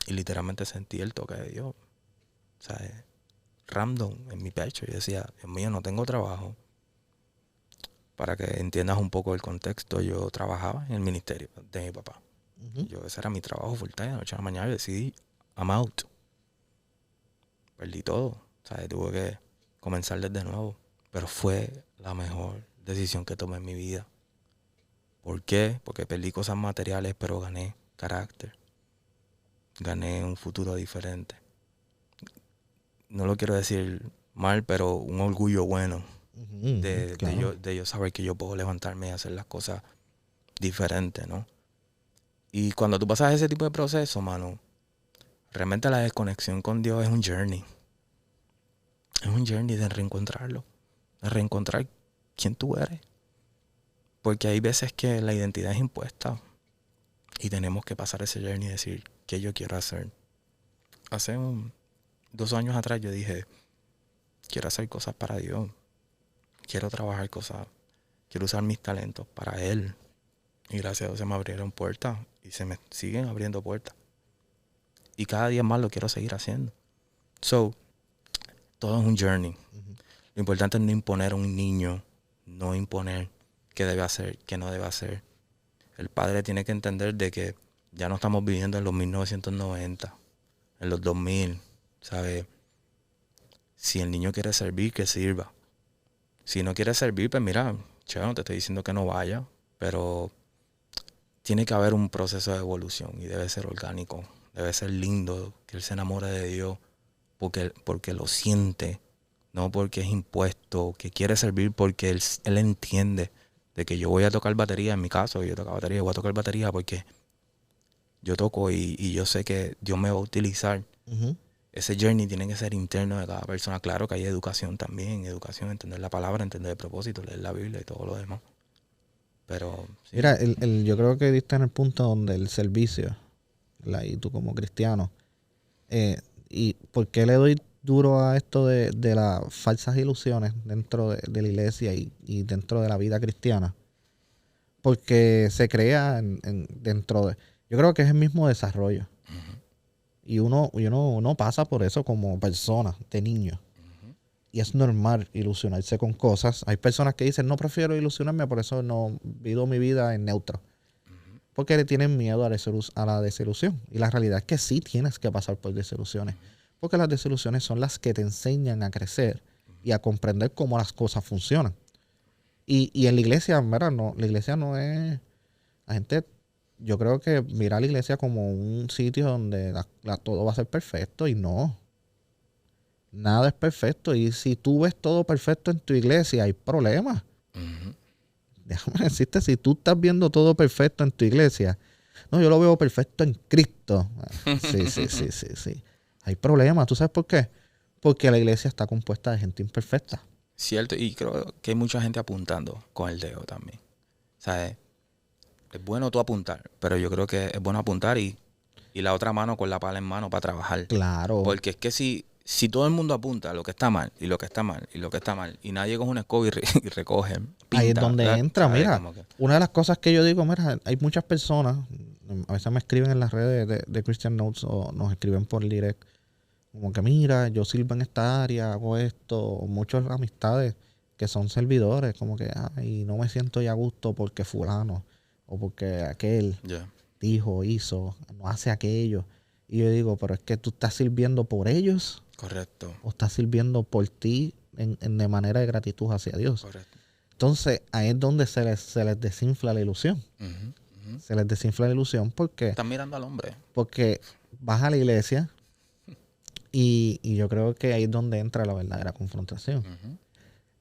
y literalmente sentí el toque de Dios. O sea, random en mi pecho. Yo decía, Dios mío, no tengo trabajo. Para que entiendas un poco el contexto, yo trabajaba en el ministerio de mi papá. Ese era mi trabajo full time, de noche a la mañana. Yo decidí, I'm out. Perdí todo. O sea, tuve que comenzar desde nuevo. Pero fue la mejor decisión que tomé en mi vida. ¿Por qué? Porque perdí cosas materiales, pero gané carácter. Gané un futuro diferente. No lo quiero decir mal, pero un orgullo bueno. Claro. De yo saber que yo puedo levantarme y hacer las cosas diferentes, ¿no? Y cuando tú pasas ese tipo de proceso, mano, realmente la desconexión con Dios es un journey. Es un journey de reencontrarlo. De reencontrar quién tú eres. Porque hay veces que la identidad es impuesta. Y tenemos que pasar ese journey y decir qué yo quiero hacer. Hace 2 años atrás yo dije, quiero hacer cosas para Dios. Quiero trabajar cosas. Quiero usar mis talentos para Él. Y gracias a Dios se me abrieron puertas. Y se me siguen abriendo puertas. Y cada día más lo quiero seguir haciendo. So, todo es un journey. Ujú. Lo importante es no imponer a un niño. No imponer qué debe hacer, qué no debe hacer. El padre tiene que entender de que ya no estamos viviendo en los 1990, en los 2000, ¿sabes? Si el niño quiere servir, que sirva. Si no quiere servir, pues mira, chévere, no te estoy diciendo que no vaya, pero tiene que haber un proceso de evolución y debe ser orgánico, debe ser lindo, que él se enamore de Dios porque lo siente, no porque es impuesto, que quiere servir porque él entiende de que yo voy a tocar batería, en mi caso, yo toco batería, voy a tocar batería porque yo toco y yo sé que Dios me va a utilizar. Ujú. Ese journey tiene que ser interno de cada persona. Claro que hay educación también, educación, entender la palabra, entender el propósito, leer la Biblia y todo lo demás. Pero sí. Mira, yo creo que diste en el punto donde el servicio, ¿verdad? Y tú como cristiano, ¿y por qué le doy duro a esto de las falsas ilusiones dentro de la iglesia y dentro de la vida cristiana? Porque se crea dentro de... Yo creo que es el mismo desarrollo. Ujú, Y uno pasa por eso como persona, de niño. ujú, Y es normal ilusionarse con cosas. Hay personas que dicen, no prefiero ilusionarme, por eso no vivo mi vida en neutro. ujú. Porque le tienen miedo a la desilusión. Y la realidad es que sí tienes que pasar por desilusiones. Porque las desilusiones son las que te enseñan a crecer y a comprender cómo las cosas funcionan. Y en la iglesia, ¿verdad? No, la iglesia no es... La gente, yo creo que mira a la iglesia como un sitio donde todo va a ser perfecto y no. Nada es perfecto. Y si tú ves todo perfecto en tu iglesia, hay problemas. Ujú. Déjame decirte, si tú estás viendo todo perfecto en tu iglesia, no, yo lo veo perfecto en Cristo. Sí, sí, sí, sí, sí. Hay problemas. ¿Tú sabes por qué? Porque la iglesia está compuesta de gente imperfecta. Cierto, y creo que hay mucha gente apuntando con el dedo también. ¿Sabes? Es bueno tú apuntar, pero yo creo que es bueno apuntar y la otra mano con la pala en mano para trabajar. Claro. Porque es que si todo el mundo apunta lo que está mal, y lo que está mal, y lo que está mal, y nadie coge una escoba y recoge, Ahí es pinta, donde ¿verdad? entra. ¿Sabes? Mira, Como que, una de las cosas que yo digo, mira, hay muchas personas, a veces me escriben en las redes de Christian Notes o nos escriben por direct, como que mira, yo sirvo en esta área, hago esto, o muchas amistades que son servidores, como que, ay, no me siento ya a gusto porque fulano, o porque aquel ya, dijo, hizo, no hace aquello. Y yo digo, pero es que tú estás sirviendo por ellos correcto, o estás sirviendo por ti de manera de gratitud hacia Dios. correcto. Entonces, ahí es donde se les desinfla la ilusión. Ujú, ujú. Se les desinfla la ilusión Están mirando al hombre. porque vas a la iglesia y yo creo que ahí es donde entra la verdadera confrontación. Ujú,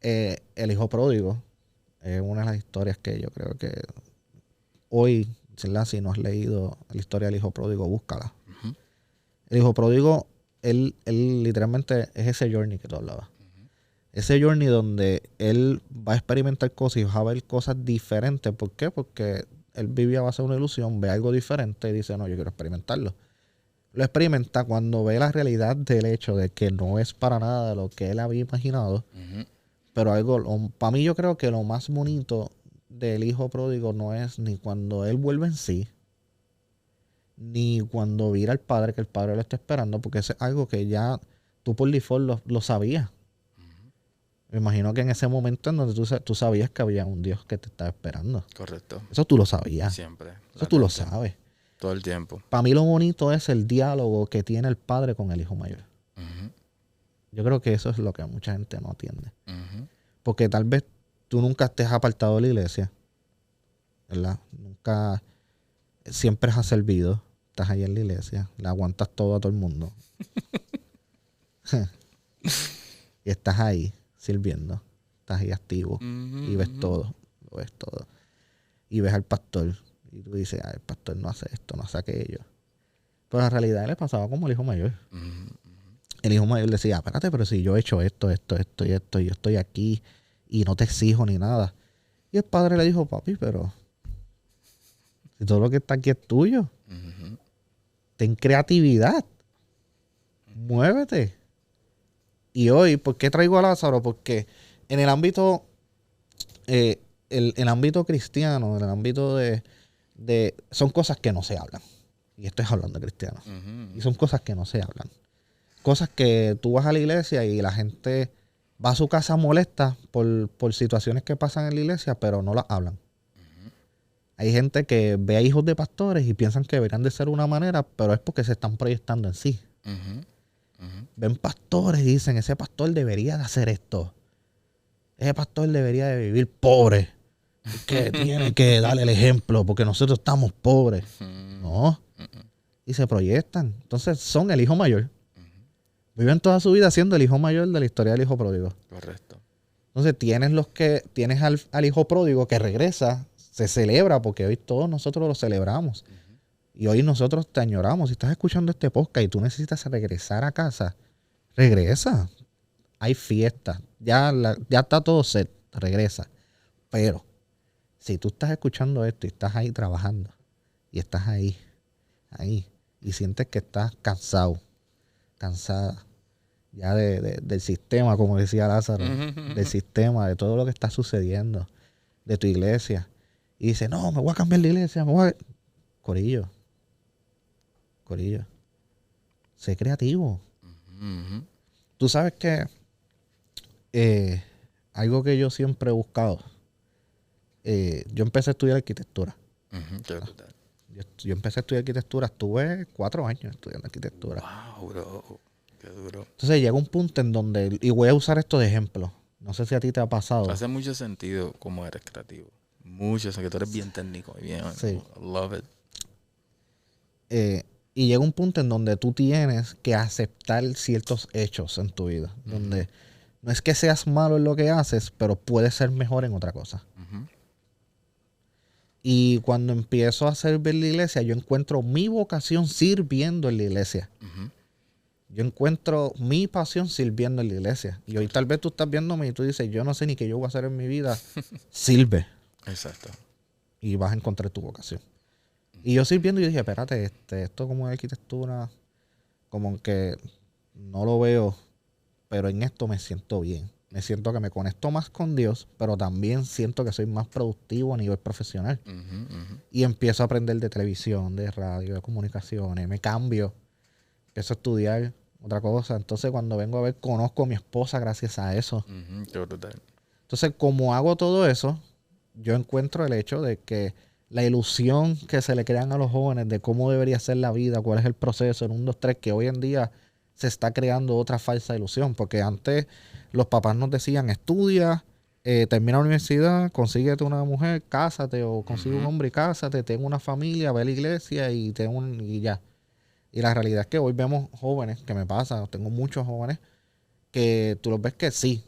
El hijo pródigo es una de las historias que yo creo que hoy, ¿verdad? Si no has leído la historia del hijo pródigo, búscala. ujú, El hijo pródigo, él literalmente es ese journey que tú hablabas. ujú. Ese journey donde él va a experimentar cosas y va a ver cosas diferentes. ¿Por qué? Porque él vivía a base de una ilusión, ve algo diferente y dice, no, yo quiero experimentarlo. Lo experimenta cuando ve la realidad del hecho de que no es para nada lo que él había imaginado. Ujú. Pero para mí yo creo que lo más bonito del hijo pródigo no es ni cuando él vuelve en sí, ni cuando vira al padre, que el padre lo está esperando, porque eso es algo que ya tú por default lo sabías. Me imagino que en ese momento en donde tú sabías que había un Dios que te estaba esperando. Correcto. Eso tú lo sabías. Siempre. Eso tú lo Latente, sabes. todo el tiempo. Para mí lo bonito es el diálogo que tiene el padre con el hijo mayor. Ujú, Yo creo que eso es lo que mucha gente no atiende. ujú. Porque tal vez tú nunca estés apartado de la iglesia, ¿verdad? Nunca, siempre has servido. Estás ahí en la iglesia, le aguantas todo a todo el mundo. Y estás ahí sirviendo. Estás ahí activo. Ujú, Y ves ujú. todo. Lo ves todo. Y ves al pastor. Y tú dices, el pastor no hace esto, no hace aquello. Pero en realidad le pasaba como el hijo mayor. Ujú. el hijo mayor decía, espérate, pero si yo he hecho esto y esto, y yo estoy aquí y no te exijo ni nada. Y el padre le dijo, papi, pero si todo lo que está aquí es tuyo, ten creatividad, muévete. Y hoy, ¿por qué traigo a Lázaro? Porque en el ámbito, el ámbito cristiano, en el ámbito de son cosas que no se hablan. Y esto es hablando de cristianos. Y son cosas que no se hablan. Cosas que tú vas a la iglesia y la gente va a su casa molesta por situaciones que pasan en la iglesia, pero no las hablan. Hay gente que ve a hijos de pastores y piensan que deberían de ser una manera, pero es porque se están proyectando en sí. Ven pastores y dicen, ese pastor debería de hacer esto. Ese pastor debería de vivir pobre. Que tiene que darle el ejemplo porque nosotros estamos pobres. No. Y se proyectan. Entonces son el hijo mayor. Viven toda su vida siendo el hijo mayor de la historia del hijo pródigo. Correcto. Entonces tienes al hijo pródigo que regresa, se celebra porque hoy todos nosotros lo celebramos. Y hoy nosotros te añoramos. Si estás escuchando este podcast y tú necesitas regresar a casa, regresa. Hay fiesta. Ya está todo set. Regresa. Pero si tú estás escuchando esto y estás ahí trabajando y estás ahí, y sientes que estás cansada ya del sistema, como decía Lázaro, del sistema, de todo lo que está sucediendo, de tu iglesia, y dices, no, me voy a cambiar de iglesia, Corillo, sé creativo. Tú sabes que algo que yo siempre he buscado, yo empecé a estudiar arquitectura. Yo empecé a estudiar arquitectura, estuve 4 años estudiando arquitectura. Wow, bro. Qué duro. Entonces llega un punto en donde, y voy a usar esto de ejemplo, no sé si a ti te ha pasado. Hace mucho sentido cómo eres creativo. Mucho, o sea, que tú eres bien técnico y bien, sí. Love it. Y llega un punto en donde tú tienes que aceptar ciertos hechos en tu vida, donde no es que seas malo en lo que haces, pero puedes ser mejor en otra cosa. Y cuando empiezo a servir en la iglesia, yo encuentro mi vocación sirviendo en la iglesia. Yo encuentro mi pasión sirviendo en la iglesia. Y hoy tal vez tú estás viéndome y tú dices, yo no sé ni qué yo voy a hacer en mi vida. Sirve. Exacto. Y vas a encontrar tu vocación. Y yo sirviendo, yo dije, espérate, esto como de arquitectura, como que no lo veo, pero en esto me siento bien. Me siento que me conecto más con Dios, pero también siento que soy más productivo a nivel profesional. Y empiezo a aprender de televisión, de radio, de comunicaciones. Me cambio. Empiezo a estudiar otra cosa. Entonces, cuando vengo a ver, conozco a mi esposa gracias a eso. Entonces, como hago todo eso, yo encuentro el hecho de que la ilusión que se le crean a los jóvenes de cómo debería ser la vida, cuál es el proceso, en 1, 2, 3, que hoy en día se está creando otra falsa ilusión. Porque antes los papás nos decían, estudia, termina la universidad, consíguete una mujer, cásate, o consigue un hombre y cásate, ten una familia, ve a la iglesia y ya. Y la realidad es que hoy vemos jóvenes, que me pasa, tengo muchos jóvenes, que tú los ves que sí,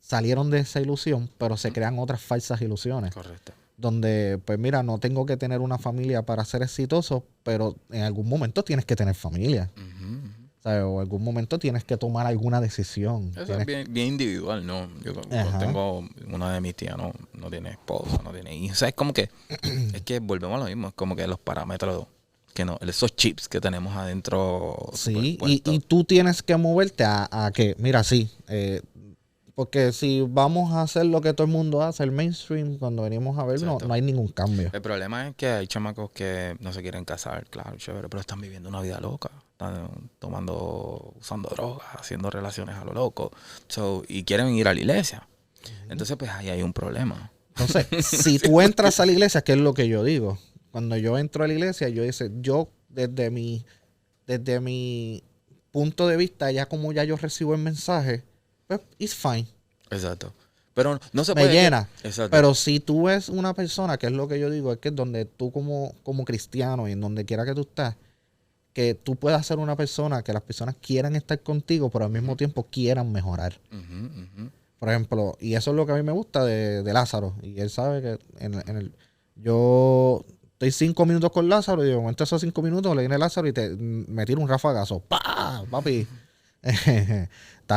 salieron de esa ilusión, pero se crean otras falsas ilusiones. Correcto. Donde, pues mira, no tengo que tener una familia para ser exitoso, pero en algún momento tienes que tener familia. ¿Sabes? O en algún momento tienes que tomar alguna decisión. Eso es bien individual, ¿no? Yo tengo una de mis tías, no tiene esposa, no tiene hijos. O sea, es como que, es que volvemos a lo mismo, es como que los parámetros, que no, esos chips que tenemos adentro. Sí, y tú tienes que moverte a que, mira, sí, porque si vamos a hacer lo que todo el mundo hace, el mainstream, cuando venimos a ver, no hay ningún cambio. El problema es que hay chamacos que no se quieren casar, claro, chévere, pero están viviendo una vida loca. Están usando drogas, haciendo relaciones a lo loco. Y quieren ir a la iglesia. Entonces, pues ahí hay un problema. Entonces, si tú entras a la iglesia, ¿qué es lo que yo digo? Cuando yo entro a la iglesia, yo desde mi punto de vista, ya como ya yo recibo el mensaje, pues, it's fine. Exacto. Pero no se me puede... llena. Exacto. Pero si tú ves una persona, que es lo que yo digo, es que donde tú como cristiano y en donde quiera que tú estás, que tú puedas ser una persona que las personas quieran estar contigo, pero al mismo tiempo quieran mejorar. Por ejemplo, y eso es lo que a mí me gusta de Lázaro. Y él sabe que yo estoy 5 minutos con Lázaro y de momento esos 5 minutos le viene Lázaro y me tira un rafagazo. ¡Pah! Papi, estás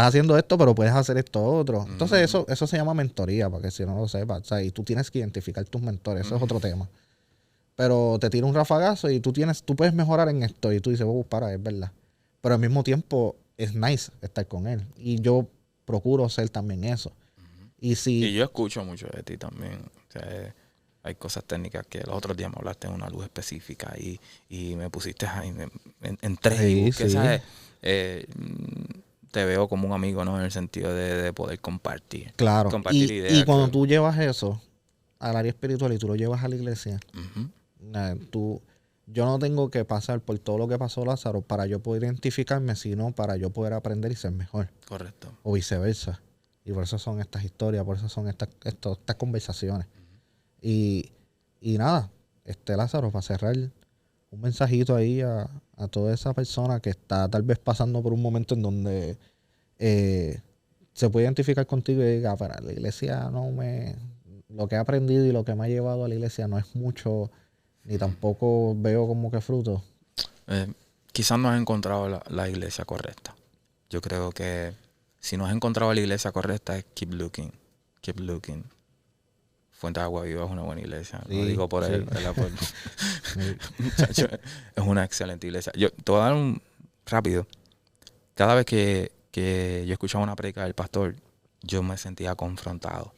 haciendo esto, pero puedes hacer esto otro. Entonces Ujú. eso se llama mentoría, para que si no lo sepas. O sea, y tú tienes que identificar tus mentores, eso es otro tema. Pero te tira un rafagazo y tú puedes mejorar en esto. Y tú dices, para, es verdad. Pero al mismo tiempo es nice estar con él. Y yo procuro ser también eso. Y Y si, yo escucho mucho de ti también. O sea, hay cosas técnicas que los otros días me hablaste de una luz específica y me pusiste ahí, entré y sí, busqué, sí, ¿sabes? Te veo como un amigo, ¿no? En el sentido de poder compartir. claro. Compartir Y ideas. cuando tú llevas eso al área espiritual y tú lo llevas a la iglesia, Ujú. yo no tengo que pasar por todo lo que pasó Lázaro para yo poder identificarme, sino para yo poder aprender y ser mejor. Correcto. O viceversa. Y por eso son estas historias, por eso son estas conversaciones. Y nada, Lázaro, para cerrar, un mensajito ahí a toda esa persona que está tal vez pasando por un momento en donde se puede identificar contigo y diga, para la iglesia lo que he aprendido y lo que me ha llevado a la iglesia no es mucho, ni tampoco veo como que fruto. Quizás no has encontrado la iglesia correcta. Yo creo que si no has encontrado la iglesia correcta es keep looking. Keep looking. Fuente de Agua Viva es una buena iglesia. No Sí, digo por sí. él, ¿verdad? Sí. Muchacho, es una excelente iglesia. Yo te voy a dar un rápido. Cada vez que yo escuchaba una predica del pastor, yo me sentía confrontado.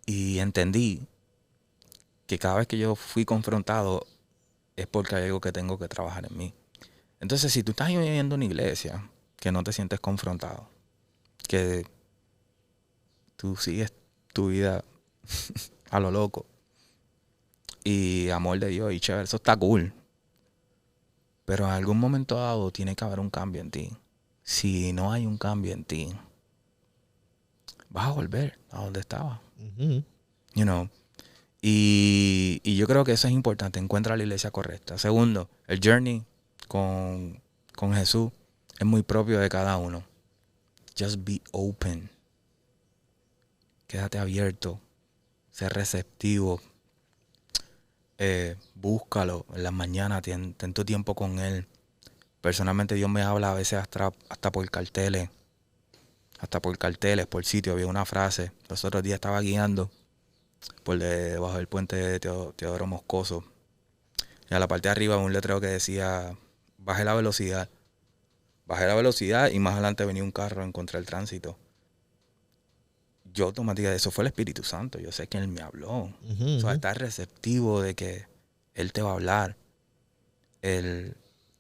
Y entendí que cada vez que yo fui confrontado es porque hay algo que tengo que trabajar en mí. Entonces, si tú estás viviendo en una iglesia que no te sientes confrontado, que tú sigues tu vida a lo loco y amor de Dios y chévere, eso está cool. Pero en algún momento dado tiene que haber un cambio en ti. Si no hay un cambio en ti, vas a volver a donde estabas. Ujú. You know. Y yo creo que eso es importante. Encuentra la iglesia correcta. Segundo, el journey con Jesús es muy propio de cada uno. Just be open. Quédate abierto. Sé receptivo. Búscalo en las mañanas. Ten tu tiempo con Él. Personalmente Dios me habla a veces hasta por carteles. Hasta por carteles, por sitio. Había una frase. Los otros días estaba guiando por debajo del puente de Teodoro Moscoso. Y a la parte de arriba un letrero que decía, baje la velocidad. Bajé la velocidad y más adelante venía un carro en contra del tránsito. Yo automáticamente, eso fue el Espíritu Santo. Yo sé que Él me habló. Ujú, O sea, ujú. estar receptivo de que Él te va a hablar.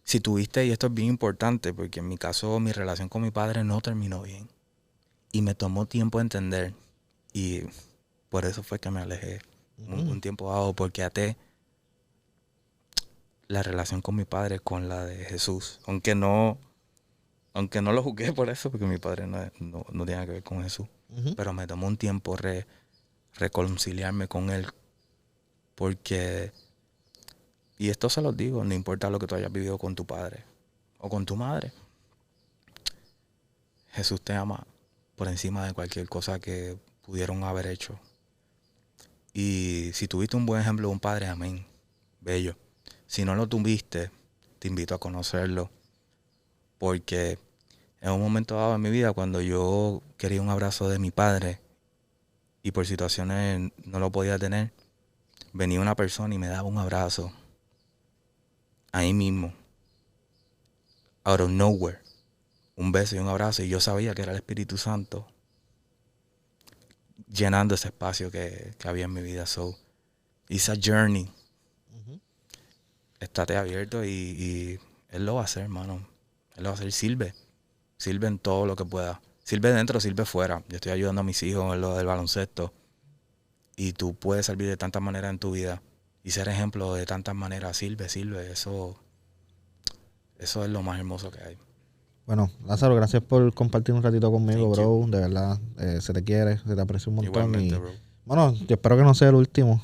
Si tuviste, y esto es bien importante, porque en mi caso mi relación con mi padre no terminó bien. Y me tomó tiempo entender. Y por eso fue que me alejé un tiempo dado, porque até la relación con mi padre con la de Jesús. Aunque no lo juzgué por eso, porque mi padre no tiene nada que ver con Jesús. Ujú. Pero me tomó un tiempo reconciliarme con Él. Porque, y esto se los digo, no importa lo que tú hayas vivido con tu padre o con tu madre, Jesús te ama por encima de cualquier cosa que pudieron haber hecho. Y si tuviste un buen ejemplo de un padre, amén, bello. Si no lo tuviste, te invito a conocerlo. Porque en un momento dado en mi vida, cuando yo quería un abrazo de mi padre y por situaciones no lo podía tener, venía una persona y me daba un abrazo. Ahí mismo. Out of nowhere. Un beso y un abrazo. Y yo sabía que era el Espíritu Santo llenando ese espacio que había en mi vida. So, it's a journey. Ujú. Estate abierto y Él lo va a hacer, hermano. Él lo va a hacer. Sirve. Sirve en todo lo que pueda. Sirve dentro, sirve fuera. Yo estoy ayudando a mis hijos en lo del baloncesto. Y tú puedes servir de tantas maneras en tu vida. Y ser ejemplo de tantas maneras. Sirve. Eso es lo más hermoso que hay. Bueno, Lázaro, gracias por compartir un ratito conmigo, Thank bro. you. De verdad, se te quiere, se te aprecia un montón. Igualmente, Y bro. bueno, yo espero que no sea el último.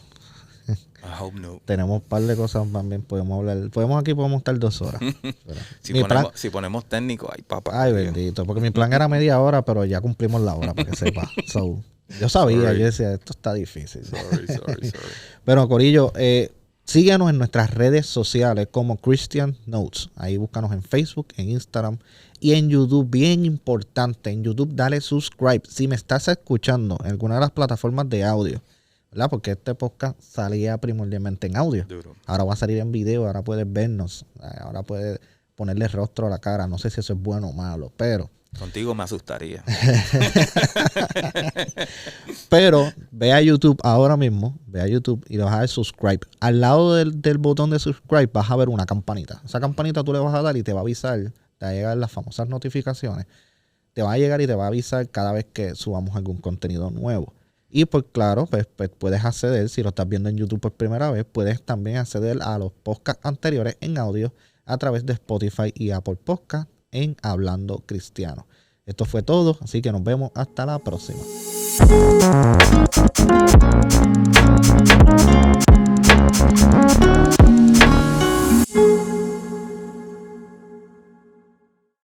I hope no. Tenemos un par de cosas también, podemos hablar. Podemos estar 2 horas. Pero Si ponemos técnico, ay, papá. ay, Dios. bendito, porque mi plan era media hora, pero ya cumplimos la hora, para que sepa. So, yo sabía, Sorry. yo decía, esto está difícil. Sorry. Pero, Corillo, Síguenos en nuestras redes sociales como Christian Notes. Ahí búscanos en Facebook, en Instagram y en YouTube. Bien importante, en YouTube dale subscribe. Si me estás escuchando en alguna de las plataformas de audio, ¿verdad? Porque este podcast salía primordialmente en audio. Duro. Ahora va a salir en video, ahora puedes vernos, ahora puedes ponerle rostro a la cara. No sé si eso es bueno o malo, pero... Contigo me asustaría. Pero ve a YouTube ahora mismo, ve a YouTube y le vas a dar subscribe. Al lado del botón de subscribe vas a ver una campanita. Esa campanita tú le vas a dar y te va a avisar, te va a llegar las famosas notificaciones. Te va a llegar y te va a avisar cada vez que subamos algún contenido nuevo. Y pues claro, pues puedes acceder, si lo estás viendo en YouTube por primera vez, puedes también acceder a los podcasts anteriores en audio a través de Spotify y Apple Podcast en Hablando Cristiano. Esto fue todo, así que nos vemos hasta la próxima.